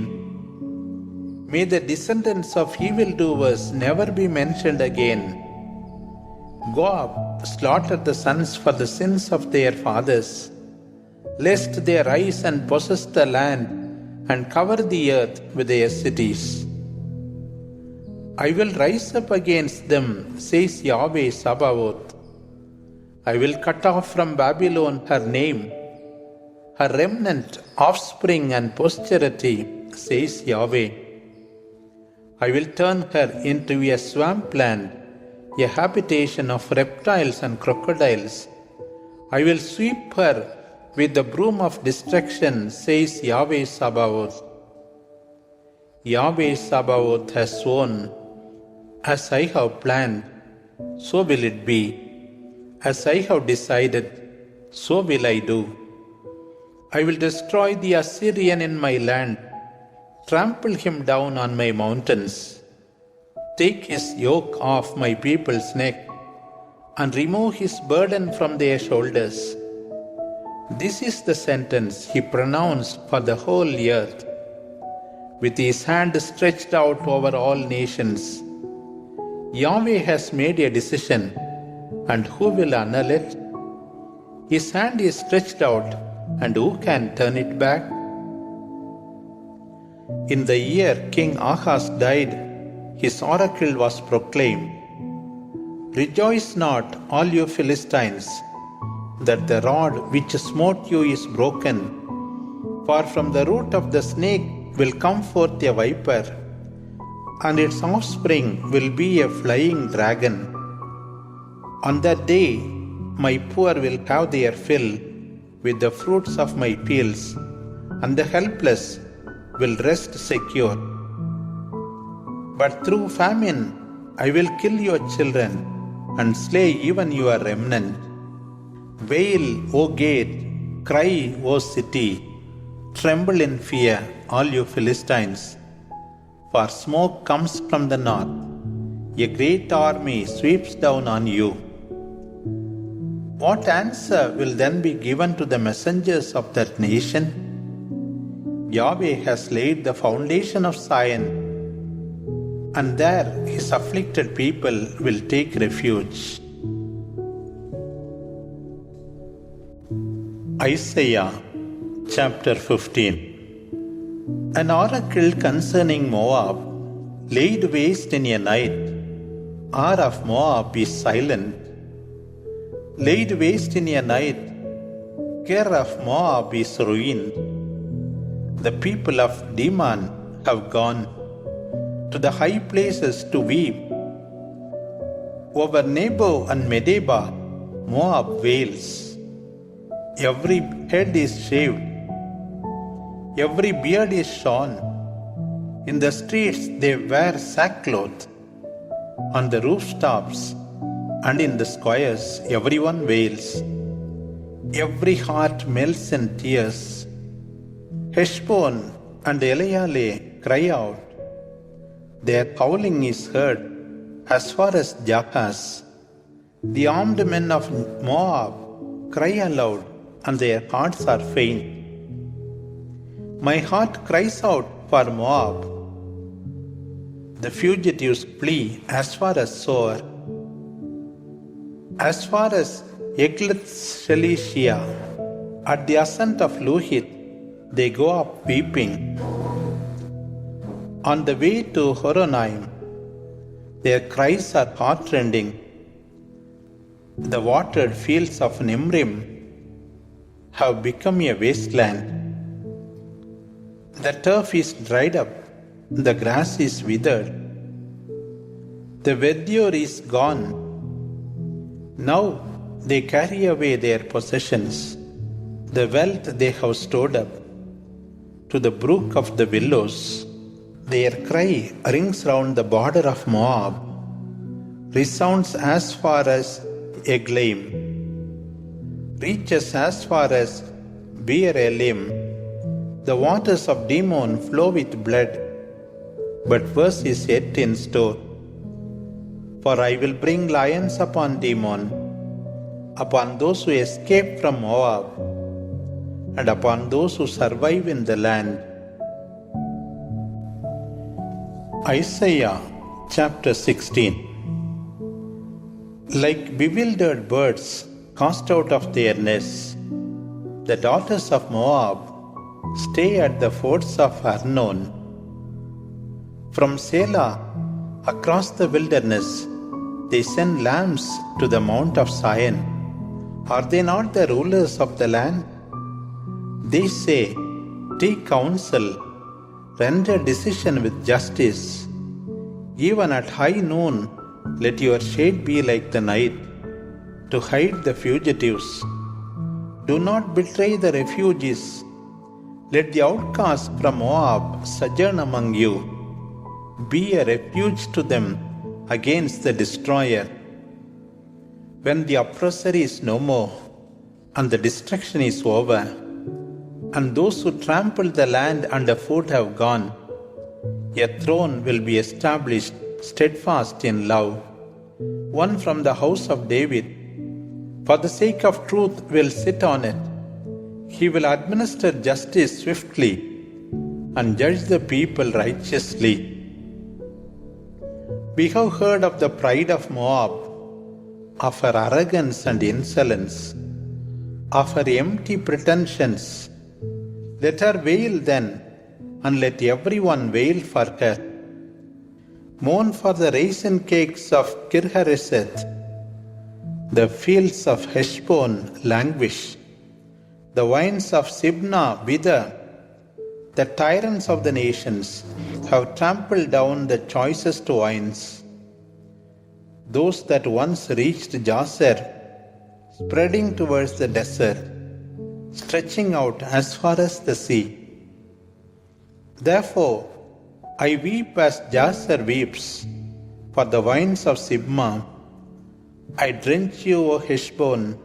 May the descendants of evildoers never be mentioned again. Go up, slaughter the sons for the sins of their fathers, lest they rise and possess the land and cover the earth with their cities. I will rise up against them, says Yahweh Sabaoth. I will cut off from Babylon her name, her remnant, offspring and posterity, says Yahweh. I will turn her into a swampland, a habitation of reptiles and crocodiles. I will sweep her with the broom of destruction, says Yahweh Sabaoth. Yahweh Sabaoth has sworn, as I have planned, so will it be. As I have decided, so will I do. I will destroy the Assyrian in my land, trample him down on my mountains, take his yoke off my people's neck, and remove his burden from their shoulders. This is the sentence he pronounced for the whole earth. With his hand stretched out over all nations, Yahweh has made a decision, and who will annul it? His hand is stretched out, and who can turn it back? In the year King Ahaz died, his oracle was proclaimed. Rejoice not, all you Philistines, that the rod which smote you is broken, for from the root of the snake will come forth a viper, and its offspring will be a flying dragon. On that day, my poor will have their fill with the fruits of my fields, and the helpless will rest secure. But through famine I will kill your children and slay even your remnant. Wail, O gate, cry, O city, tremble in fear, all you Philistines, for smoke comes from the north, a great army sweeps down on you. What answer will then be given to the messengers of that nation? Yahweh has laid the foundation of Zion, and there his afflicted people will take refuge. Isaiah chapter 15. An oracle concerning Moab, laid waste in a night. Ar of Moab is silent. Laid waste in a night, Ker of Moab is ruined. The people of Deman have gone to the high places to weep. Over Nebo and Medeba, Moab wails. Every head is shaved, every beard is shorn. In the streets they wear sackcloth. On the rooftops and in the squares everyone wails. Every heart melts in tears. Heshbon and Eleale cry out. Their howling is heard as far as Jahaz. The armed men of Moab cry aloud, and their hearts are faint. My heart cries out for Moab. The fugitives flee as far as Soar, as far as Eglath-Shelishiah. At the ascent of Luhith, they go up weeping. On the way to Horonaim, their cries are heartrending. The watered fields of Nimrim have become a wasteland. The turf is dried up, the grass is withered. The verdure is gone. Now they carry away their possessions, the wealth they have stored up, to the brook of the willows. Their cry rings round the border of Moab, resounds as far as Eglaim, reaches as far as Beer Elim. The waters of Dimon flow with blood, but worse is yet in store. For I will bring lions upon Dimon, upon those who escape from Moab, and upon those who survive in the land. Isaiah chapter 16. Like bewildered birds cast out of their nests, the daughters of Moab stay at the fords of Arnon. From Selah across the wilderness, they send lambs to the mount of Zion. Are they not the rulers of the land? They say, take counsel, render decision with justice. Even at high noon, let your shade be like the night, to hide the fugitives. Do not betray the refugees. Let the outcasts from Moab sojourn among you. Be a refuge to them against the destroyer. When the oppressor is no more, and the destruction is over, and those who trample the land underfoot have gone, a throne will be established steadfast in love, one from the house of David. For the sake of truth will sit on it. He will administer justice swiftly and judge the people righteously. We have heard of the pride of Moab, of her arrogance and insolence, of her empty pretensions. Let her wail then, and let everyone wail for her. Mourn for the raisin cakes of Kir-Hareseth. The fields of Heshbon languish. The vines of Sibnah wither. The tyrants of the nations have trampled down the choicest vines. Those that once reached Jazer, spreading towards the desert, stretching out as far as the sea. Therefore, I weep as Jazer weeps for the vines of Sibmah. I drench you, O Heshbon,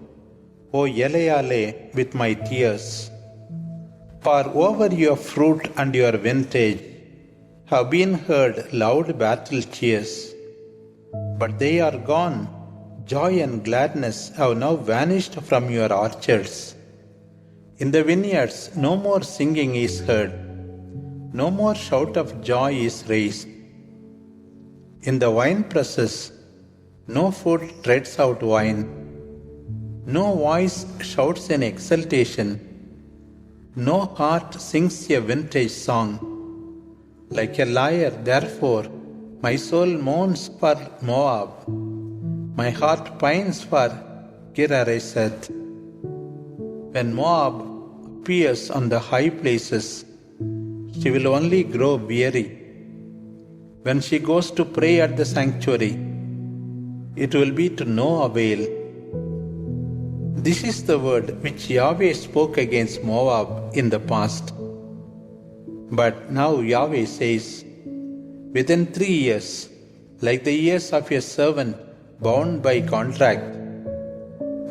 O Eleale, with my tears. For over your fruit and your vintage have been heard loud battle cheers. But they are gone. Joy and gladness have now vanished from your orchards. In the vineyards no more singing is heard. No more shout of joy is raised. In the wine presses, no foot treads out wine. No voice shouts in exultation. No heart sings a vintage song. Like a lyre, therefore, my soul mourns for Moab. My heart pines for Kir-Hareseth. When Moab appears on the high places, she will only grow weary. When she goes to pray at the sanctuary, it will be to no avail. This is the word which Yahweh spoke against Moab in the past. But now Yahweh says, within 3 years, like the years of a servant bound by contract,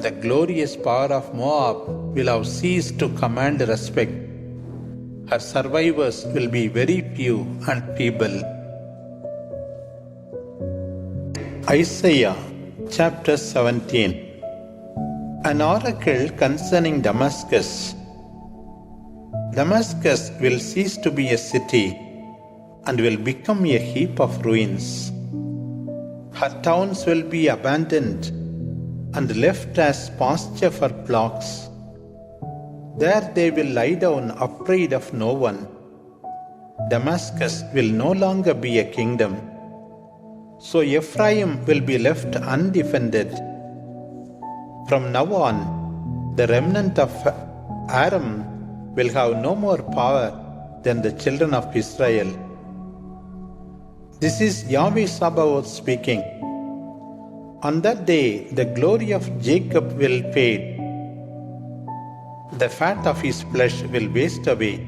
the glorious power of Moab will have ceased to command respect. Her survivors will be very few and feeble. Isaiah chapter 17. An oracle concerning Damascus. Damascus will cease to be a city and will become a heap of ruins. Her towns will be abandoned and left as pasture for flocks. There they will lie down afraid of no one. Damascus will no longer be a kingdom. So Ephraim will be left undefended. From now on, the remnant of Aram will have no more power than the children of Israel. This is Yahweh Sabaoth speaking. On that day, the glory of Jacob will fade. The fat of his flesh will waste away.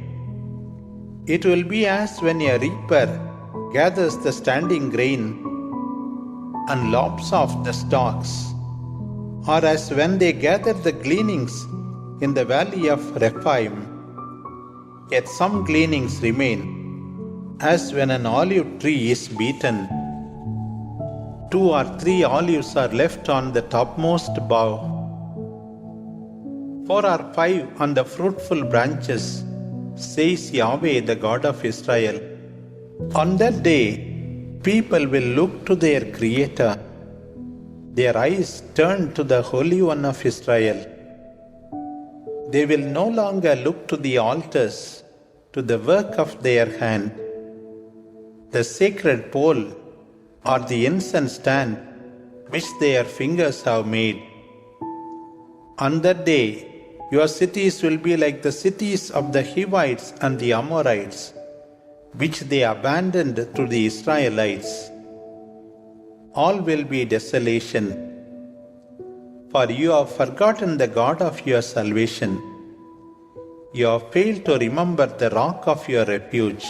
It will be as when a reaper gathers the standing grain and lops off the stalks, or as when they gather the gleanings in the valley of Rephaim. Yet some gleanings remain, as when an olive tree is beaten. 2 or 3 olives are left on the topmost bough, 4 or 5 on the fruitful branches, says Yahweh, the God of Israel. On that day, people will look to their Creator, their eyes turn to the Holy One of Israel. They will no longer look to the altars, to the work of their hand, the sacred pole or the incense stand which their fingers have made. On that day, your cities will be like the cities of the Hivites and the Amorites, which they abandoned to the Israelites. All will be desolation, for you have forgotten the God of your salvation. You have failed to remember the rock of your refuge.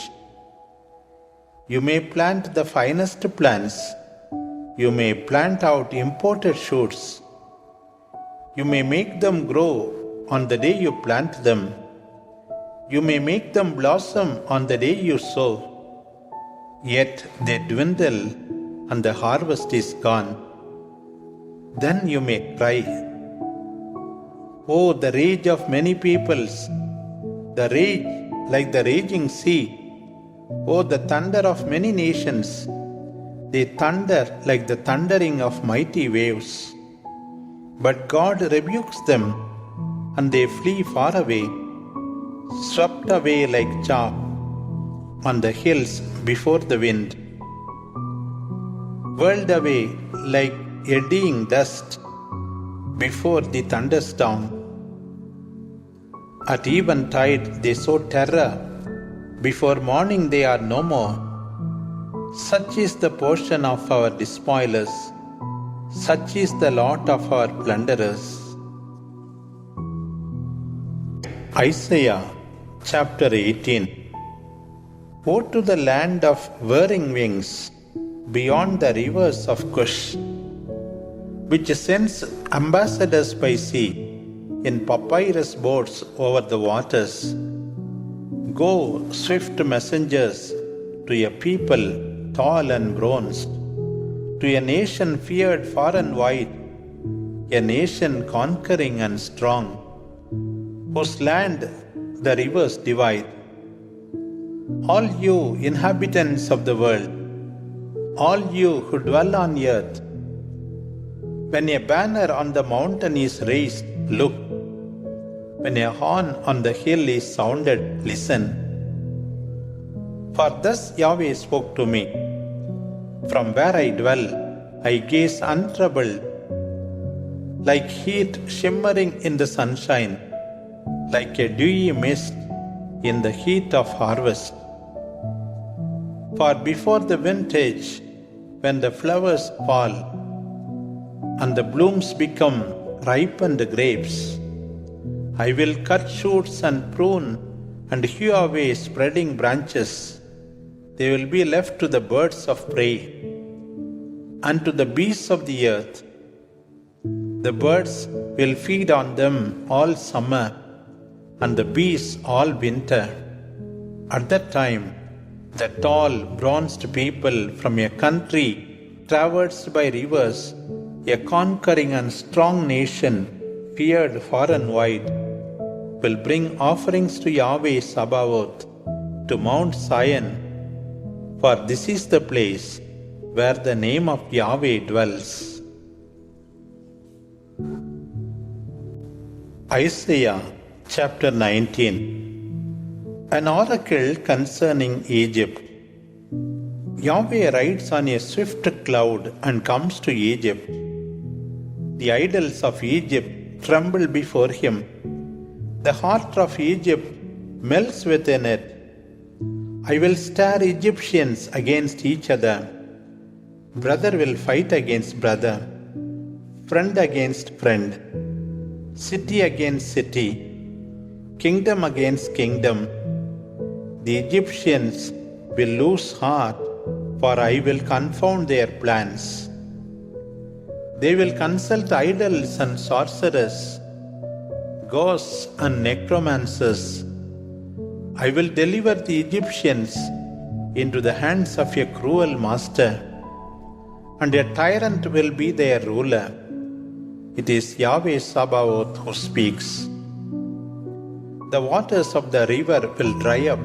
You may plant the finest plants. You may plant out imported shoots. You may make them grow on the day you plant them. You may make them blossom on the day you sow. Yet they dwindle and the harvest is gone. Then you may cry, "Oh, the rage of many peoples, the rage like the raging sea. Oh, the thunder of many nations, they thunder like the thundering of mighty waves." But God rebukes them, and they flee far away, swept away like chaff on the hills before the wind, whirled away like eddying dust before the thunderstorm. At eventide they sow terror, before morning they are no more. Such is the portion of our despoilers, such is the lot of our plunderers. Isaiah chapter 18. Woe to the land of whirring wings, beyond the rivers of Cush, which sends ambassadors by sea in papyrus boats over the waters. Go, swift messengers, to a people tall and bronzed, to a nation feared far and wide, a nation conquering and strong, whose land the rivers divide. All you inhabitants of the world, all you who dwell on earth, when a banner on the mountain is raised, look. When a horn on the hill is sounded, listen. For thus Yahweh spoke to me. From where I dwell, I gaze untroubled, like heat shimmering in the sunshine, like a dewy mist in the heat of harvest. For before the vintage, when the flowers fall and the blooms become ripened grapes, I will cut shoots and prune and hew away spreading branches. They will be left to the birds of prey and to the beasts of the earth. The birds will feed on them all summer and the beasts all winter. At that time, the tall, bronzed people from a country traversed by rivers, a conquering and strong nation, feared far and wide, will bring offerings to Yahweh Sabaoth, to Mount Zion, for this is the place where the name of Yahweh dwells. Isaiah chapter 19. An oracle concerning Egypt. Yahweh rides on a swift cloud and comes to Egypt. The idols of Egypt tremble before him. The heart of Egypt melts within it. I will stir Egyptians against each other. Brother will fight against brother, friend against friend, city against city, kingdom against kingdom. The Egyptians will lose heart, for I will confound their plans. They will consult idols and sorcerers, ghosts and necromancers. I will deliver the Egyptians into the hands of a cruel master, and a tyrant will be their ruler. It is Yahweh Sabaoth who speaks. the waters of the river will dry up.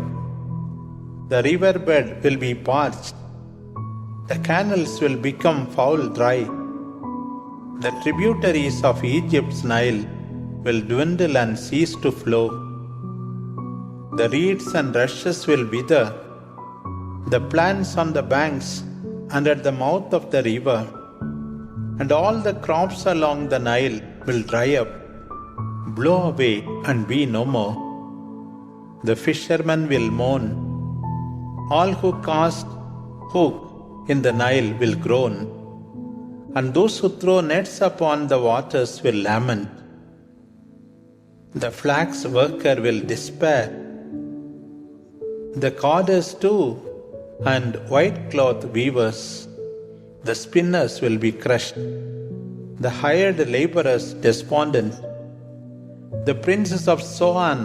The riverbed will be parched. The canals will become foul dry. The tributaries of Egypt's Nile will dwindle and cease to flow. The reeds and rushes will wither. The plants on the banks and at the mouth of the river, and all the crops along the Nile will dry up, blow away and be no more. The fishermen will mourn. All who cast hook in the Nile will groan, and those who throw nets upon the waters will lament. The flax worker will despair. The corders too, and white cloth weavers, the spinners will be crushed. The hired laborers despondent. The princes of Zoan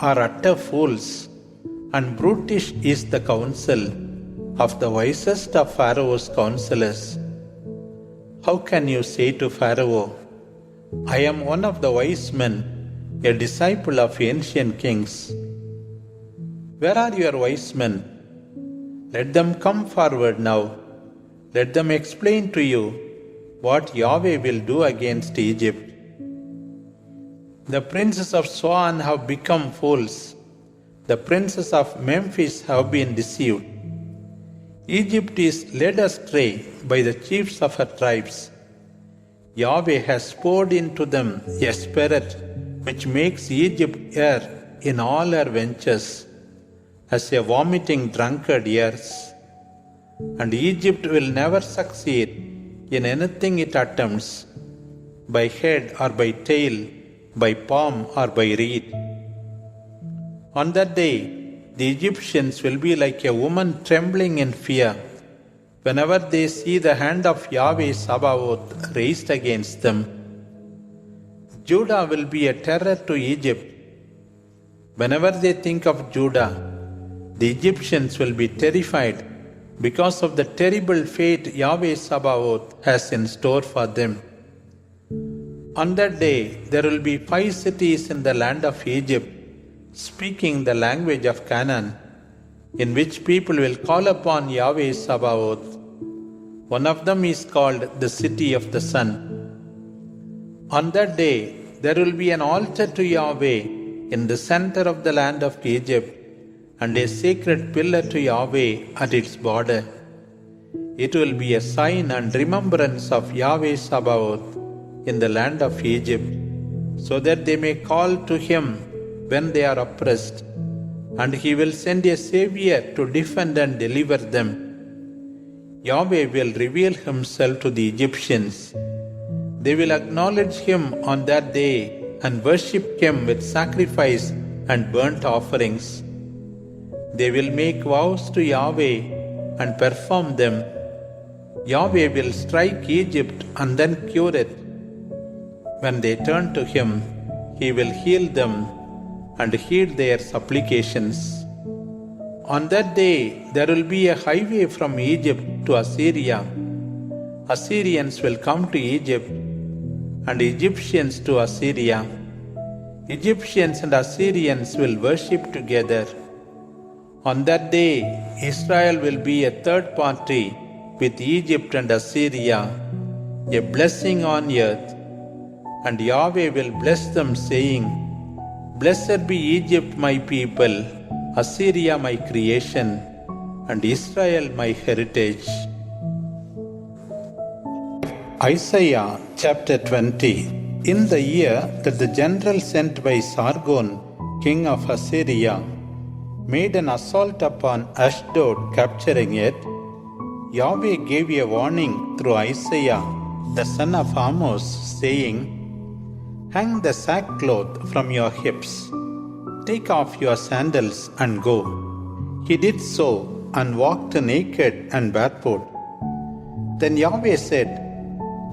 are utter fools, and brutish is the counsel of the wisest of Pharaoh's counselors. How can you say to Pharaoh, I am one of the wise men, a disciple of ancient kings? Where are your wise men? Let them come forward now. Let them explain to you what Yahweh will do against Egypt. The princes of Zoan have become fools. The princes of Memphis have been deceived. Egypt is led astray by the chiefs of her tribes. Yahweh has poured into them a spirit which makes Egypt err in all her ventures, as a vomiting drunkard errs. And Egypt will never succeed in anything it attempts, by head or by tail, by palm or by reed. On that day, the Egyptians will be like a woman trembling in fear whenever they see the hand of Yahweh Sabaoth raised against them. Judah will be a terror to Egypt. Whenever they think of Judah, the Egyptians will be terrified because of the terrible fate Yahweh Sabaoth has in store for them. On that day, there will be 5 cities in the land of Egypt, speaking the language of Canaan, in which people will call upon Yahweh Sabaoth. One of them is called the City of the Sun. On that day, there will be an altar to Yahweh in the center of the land of Egypt, and a sacred pillar to Yahweh at its border. It will be a sign and remembrance of Yahweh Sabaoth in the land of Egypt, so that they may call to him when they are oppressed, and he will send a Savior to defend and deliver them. Yahweh will reveal himself to the Egyptians. They will acknowledge him on that day and worship him with sacrifice and burnt offerings. They will make vows to Yahweh and perform them. Yahweh will strike Egypt and then cure it. When they turn to him, he will heal them and heed their supplications. On that day, there will be a highway from Egypt to Assyria. Assyrians will come to Egypt, and Egyptians to Assyria. Egyptians and Assyrians will worship together. On that day, Israel will be a third party with Egypt and Assyria, a blessing on earth. And Yahweh will bless them, saying, Blessed be Egypt, my people, Assyria, my creation, and Israel, my heritage. Isaiah chapter 20. In the year that the general sent by Sargon, king of Assyria, made an assault upon Ashdod, capturing it, Yahweh gave a warning through Isaiah, the son of Amos, saying, Hang the sackcloth from your hips, take off your sandals and go. He did so and walked naked and barefoot. Then Yahweh said,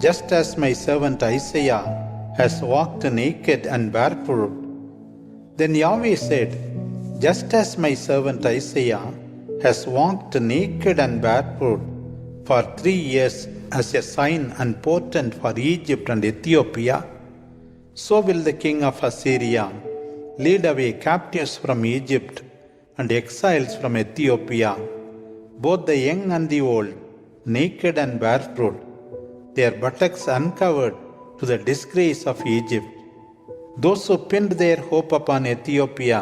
Just as my servant Isaiah has walked naked and barefoot. Then Yahweh said, Just as my servant Isaiah has walked naked and barefoot for 3 years as a sign and portent for Egypt and Ethiopia, so will the king of Assyria lead away captives from Egypt and exiles from Ethiopia, both the young and the old, naked and barefoot, their buttocks uncovered to the disgrace of Egypt. Those who pinned their hope upon Ethiopia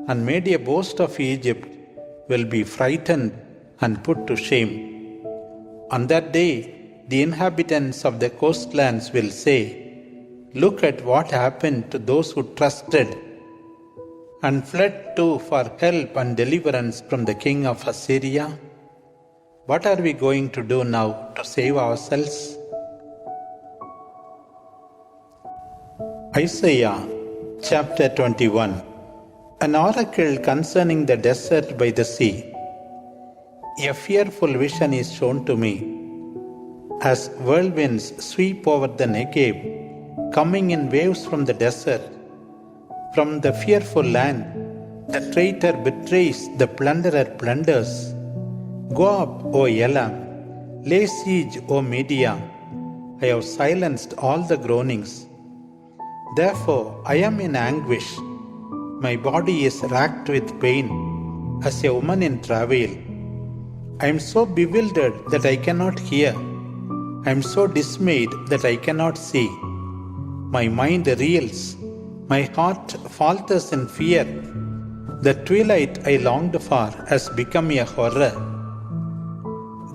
and made a boast of Egypt will be frightened and put to shame. On that day, the inhabitants of the coastlands will say, "Look at what happened to those who trusted and fled to for help and deliverance from the king of Assyria. What are we going to do now to save ourselves?" Isaiah chapter 21. An oracle concerning the desert by the sea. A fearful vision is shown to me, as whirlwinds sweep over the Negev, coming in waves from the desert. From the fearful land, the traitor betrays, the plunderer plunders. Go up, O Elam, lay siege, O Media. I have silenced all the groanings. Therefore I am in anguish. My body is racked with pain, as a woman in travail. I am so bewildered that I cannot hear. I am so dismayed that I cannot see. My mind reels. My heart falters in fear. The twilight I longed for has become a horror.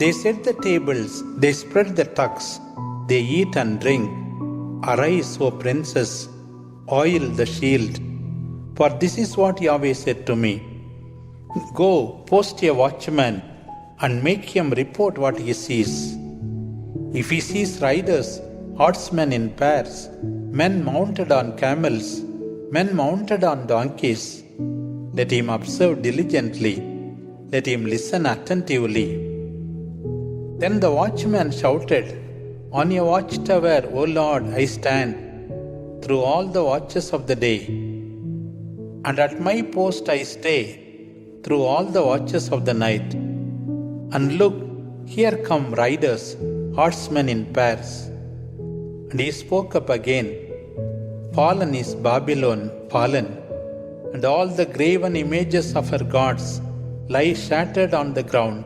They set the tables, they spread the tucks, they eat and drink. Arise, O princess, oil the shield. For this is what Yahweh said to me. Go, post a watchman, and make him report what he sees. If he sees riders, horsemen in pairs, men mounted on camels, men mounted on donkeys, let him observe diligently, let him listen attentively. Then the watchman shouted, On a watchtower, O Lord, I stand, through all the watches of the day. And at my post I stay, through all the watches of the night. And look, here come riders, horsemen in pairs. And he spoke up again, Fallen is Babylon, fallen, and all the graven images of her gods lie shattered on the ground.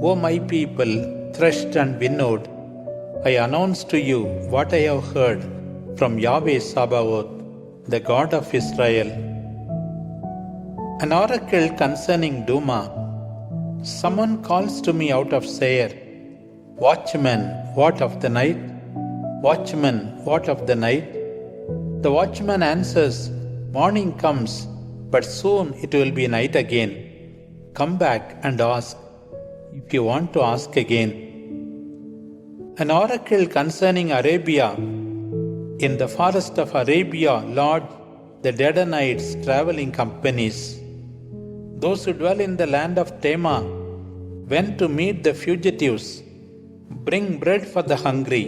O my people, threshed and winnowed, I announce to you what I have heard from Yahweh Sabaoth, the God of Israel. An oracle concerning Duma. Someone calls to me out of Seir, Watchman, what of the night? Watchman, what of the night? The watchman answers, Morning comes, but soon it will be night again. Come back and ask, if you want to ask again. An oracle concerning Arabia. In the forest of Arabia lodge the Dedanites traveling companies. Those who dwell in the land of Tema went to meet the fugitives, bring bread for the hungry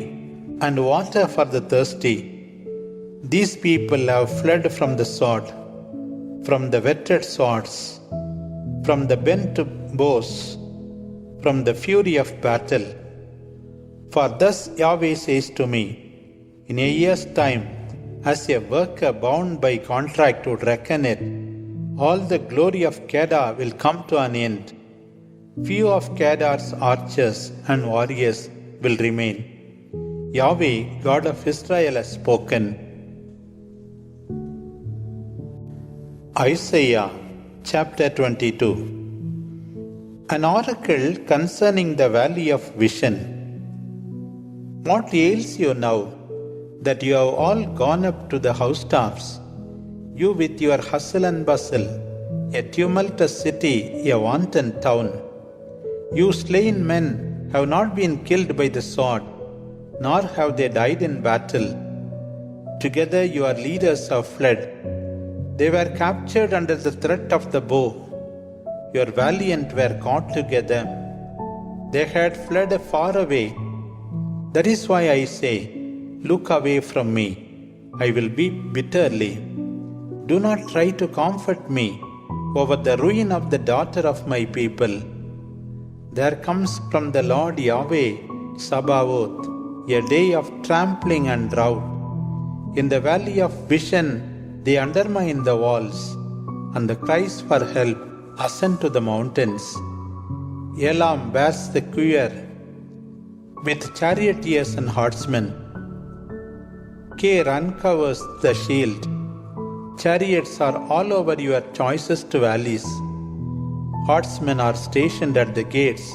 and water for the thirsty. These people have fled from the sword, from the whetted swords, from the bent bows, from the fury of battle. For thus Yahweh says to me, in a year's time, as a worker bound by contract would reckon it, all the glory of Kedar will come to an end. Few of Kedar's archers and warriors will remain. Yahweh, God of Israel, has spoken. Isaiah chapter 22. An oracle concerning the valley of vision. What ails you now, that you have all gone up to the housetops, you with your hustle and bustle, a tumultuous city, a wanton town? You slain men have not been killed by the sword, nor have they died in battle. Together your leaders have fled. They were captured under the threat of the bow. Your valiant were caught together. They had fled far away. That is why I say, Look away from me. I will weep bitterly. Do not try to comfort me over the ruin of the daughter of my people. There comes from the Lord Yahweh Sabaoth a day of trampling and drought. In the valley of vision they undermine the walls, and the cries for help ascend to the mountains. Elam bears the quiver with charioteers and horsemen. Kir uncovers the shield. Chariots are all over your choicest valleys. Horsemen are stationed at the gates.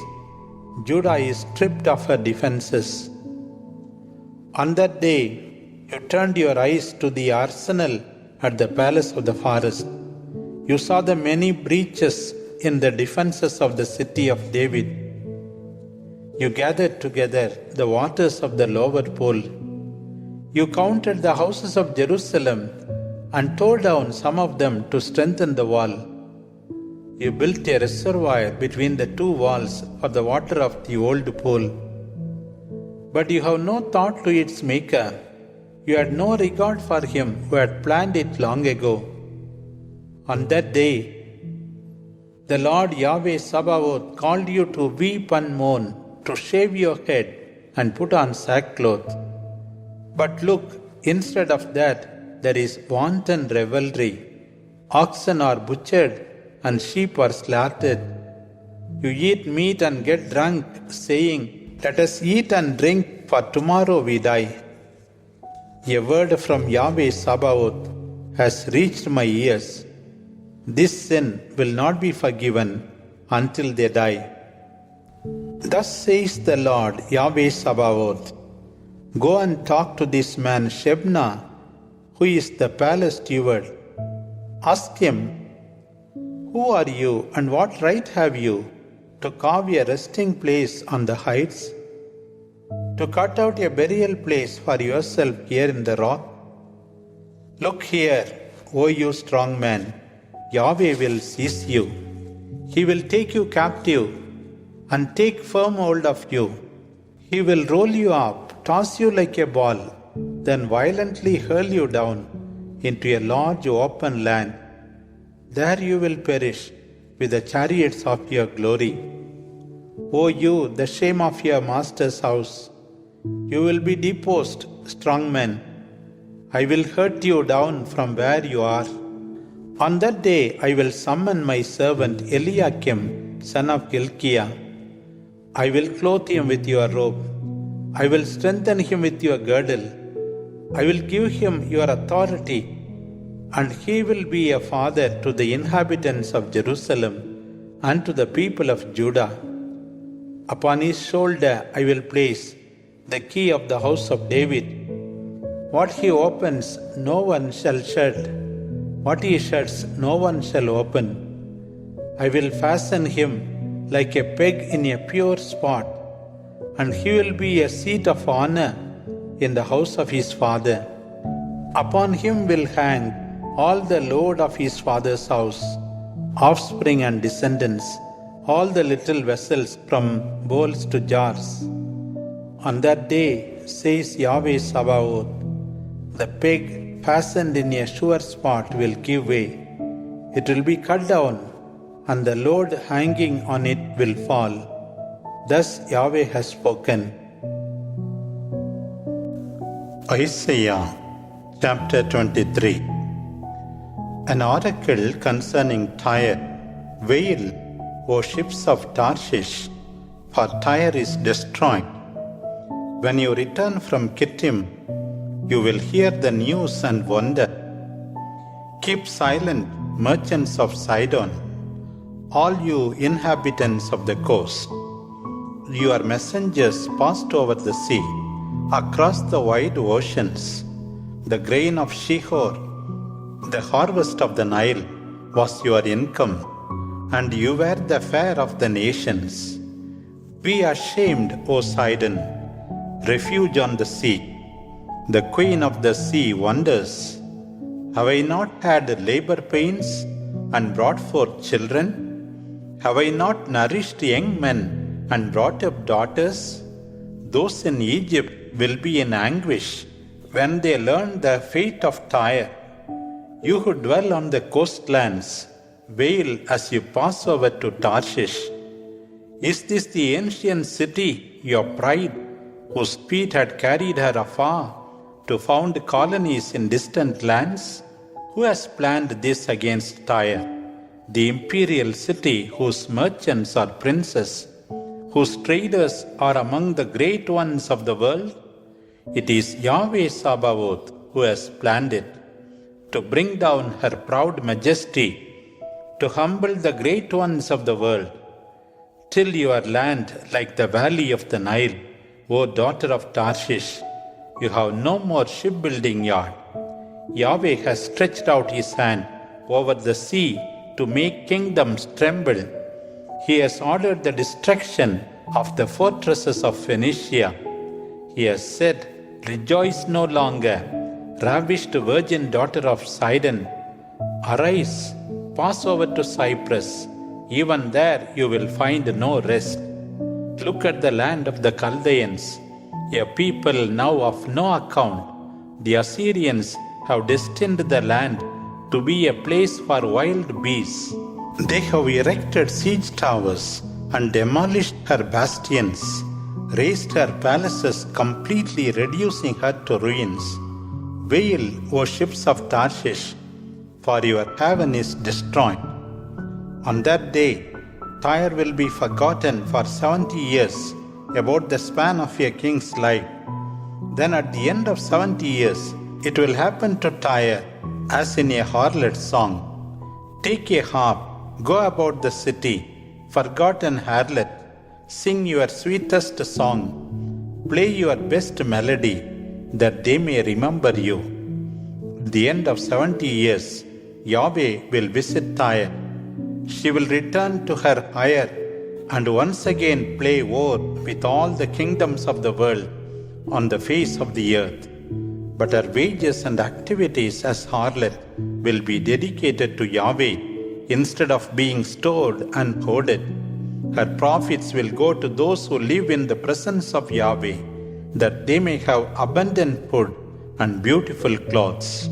Judah is stripped of her defenses. On that day, you turned your eyes to the arsenal at the palace of the forest. You saw the many breaches in the defenses of the city of David. You gathered together the waters of the lower pool. You counted the houses of Jerusalem and tore down some of them to strengthen the wall. You built a reservoir between the two walls for the water of the old pool. But you have no thought to its maker. You had no regard for him who had planned it long ago. On that day, the Lord Yahweh Sabaoth called you to weep and mourn, to shave your head and put on sackcloth. But look, instead of that, there is wanton revelry. Oxen are butchered and sheep are slaughtered. You eat meat and get drunk, saying, "Let us eat and drink, for tomorrow we die." A word from Yahweh Sabaoth has reached my ears. This sin will not be forgiven until they die. Thus says the Lord Yahweh Sabaoth, "Go and talk to this man Shebna, who is the palace steward. Ask him, 'Who are you and what right have you to carve a resting place on the heights? To cut out a burial place for yourself here in the rock? Look here, O you strong man, Yahweh will seize you. He will take you captive and take firm hold of you. He will roll you up, toss you like a ball, then violently hurl you down into a large open land. There you will perish with the chariots of your glory. O you, the shame of your master's house, you will be deposed, strong men. I will hurt you down from where you are. On that day I will summon my servant Eliakim, son of Hilkiah. I will clothe him with your robe. I will strengthen him with your girdle. I will give him your authority, and he will be a father to the inhabitants of Jerusalem and to the people of Judah. Upon his shoulder I will place the key of the house of David. What he opens, no one shall shut. What he shuts, no one shall open. I will fasten him like a peg in a pure spot, and he will be a seat of honor in the house of his father. Upon him will hang all the load of his father's house, offspring and descendants, all the little vessels from bowls to jars. On that day, says Yahweh Sabaoth, the peg fastened in a sure spot will give way. It will be cut down, and the load hanging on it will fall. Thus Yahweh has spoken. Isaiah chapter 23. An oracle concerning Tyre. Wail, O ships of Tarshish, for Tyre is destroyed. When you return from Kittim, you will hear the news and wonder. Keep silent, merchants of Sidon, all you inhabitants of the coast. Your messengers passed over the sea, across the wide oceans. The grain of Shihor, the harvest of the Nile, was your income, and you were the fare of the nations. Be ashamed, O Sidon, refuge on the sea. The queen of the sea wonders, have I not had labor pains and brought forth children? Have I not nourished young men and brought up daughters? Those in Egypt will be in anguish when they learn the fate of Tyre. You who dwell on the coastlands, wail as you pass over to Tarshish. Is this the ancient city, your pride, whose feet had carried her afar to found colonies in distant lands? Who has planned this against Tyre, the imperial city whose merchants are princes, whose traders are among the great ones of the world? It is Yahweh Sabaoth who has planned it, to bring down her proud majesty, to humble the great ones of the world, till your land like the valley of the Nile, O daughter of Tarshish. You have no more shipbuilding yard. Yahweh has stretched out his hand over the sea to make kingdoms tremble. He has ordered the destruction of the fortresses of Phoenicia. He has said, Rejoice no longer, ravished virgin daughter of Sidon. Arise, pass over to Cyprus. Even there you will find no rest. Look at the land of the Chaldeans, a people now of no account. The Assyrians have destined the land to be a place for wild beasts. They have erected siege towers and demolished her bastions, razed her palaces, completely reducing her to ruins. Wail, O ships of Tarshish, for your haven is destroyed. On that day, Tyre will be forgotten for 70 years, about the span of a king's life. Then at the end of 70 years, it will happen to Tyre as in a harlot song. Take a harp, go about the city, forgotten harlot, sing your sweetest song, play your best melody, that they may remember you. At the end of 70 years, Yahweh will visit Tyre. She will return to her ire and once again play war with all the kingdoms of the world on the face of the earth. But her wages and activities as harlot will be dedicated to Yahweh instead of being stored and hoarded. Her profits will go to those who live in the presence of Yahweh, that they may have abundant food and beautiful clothes.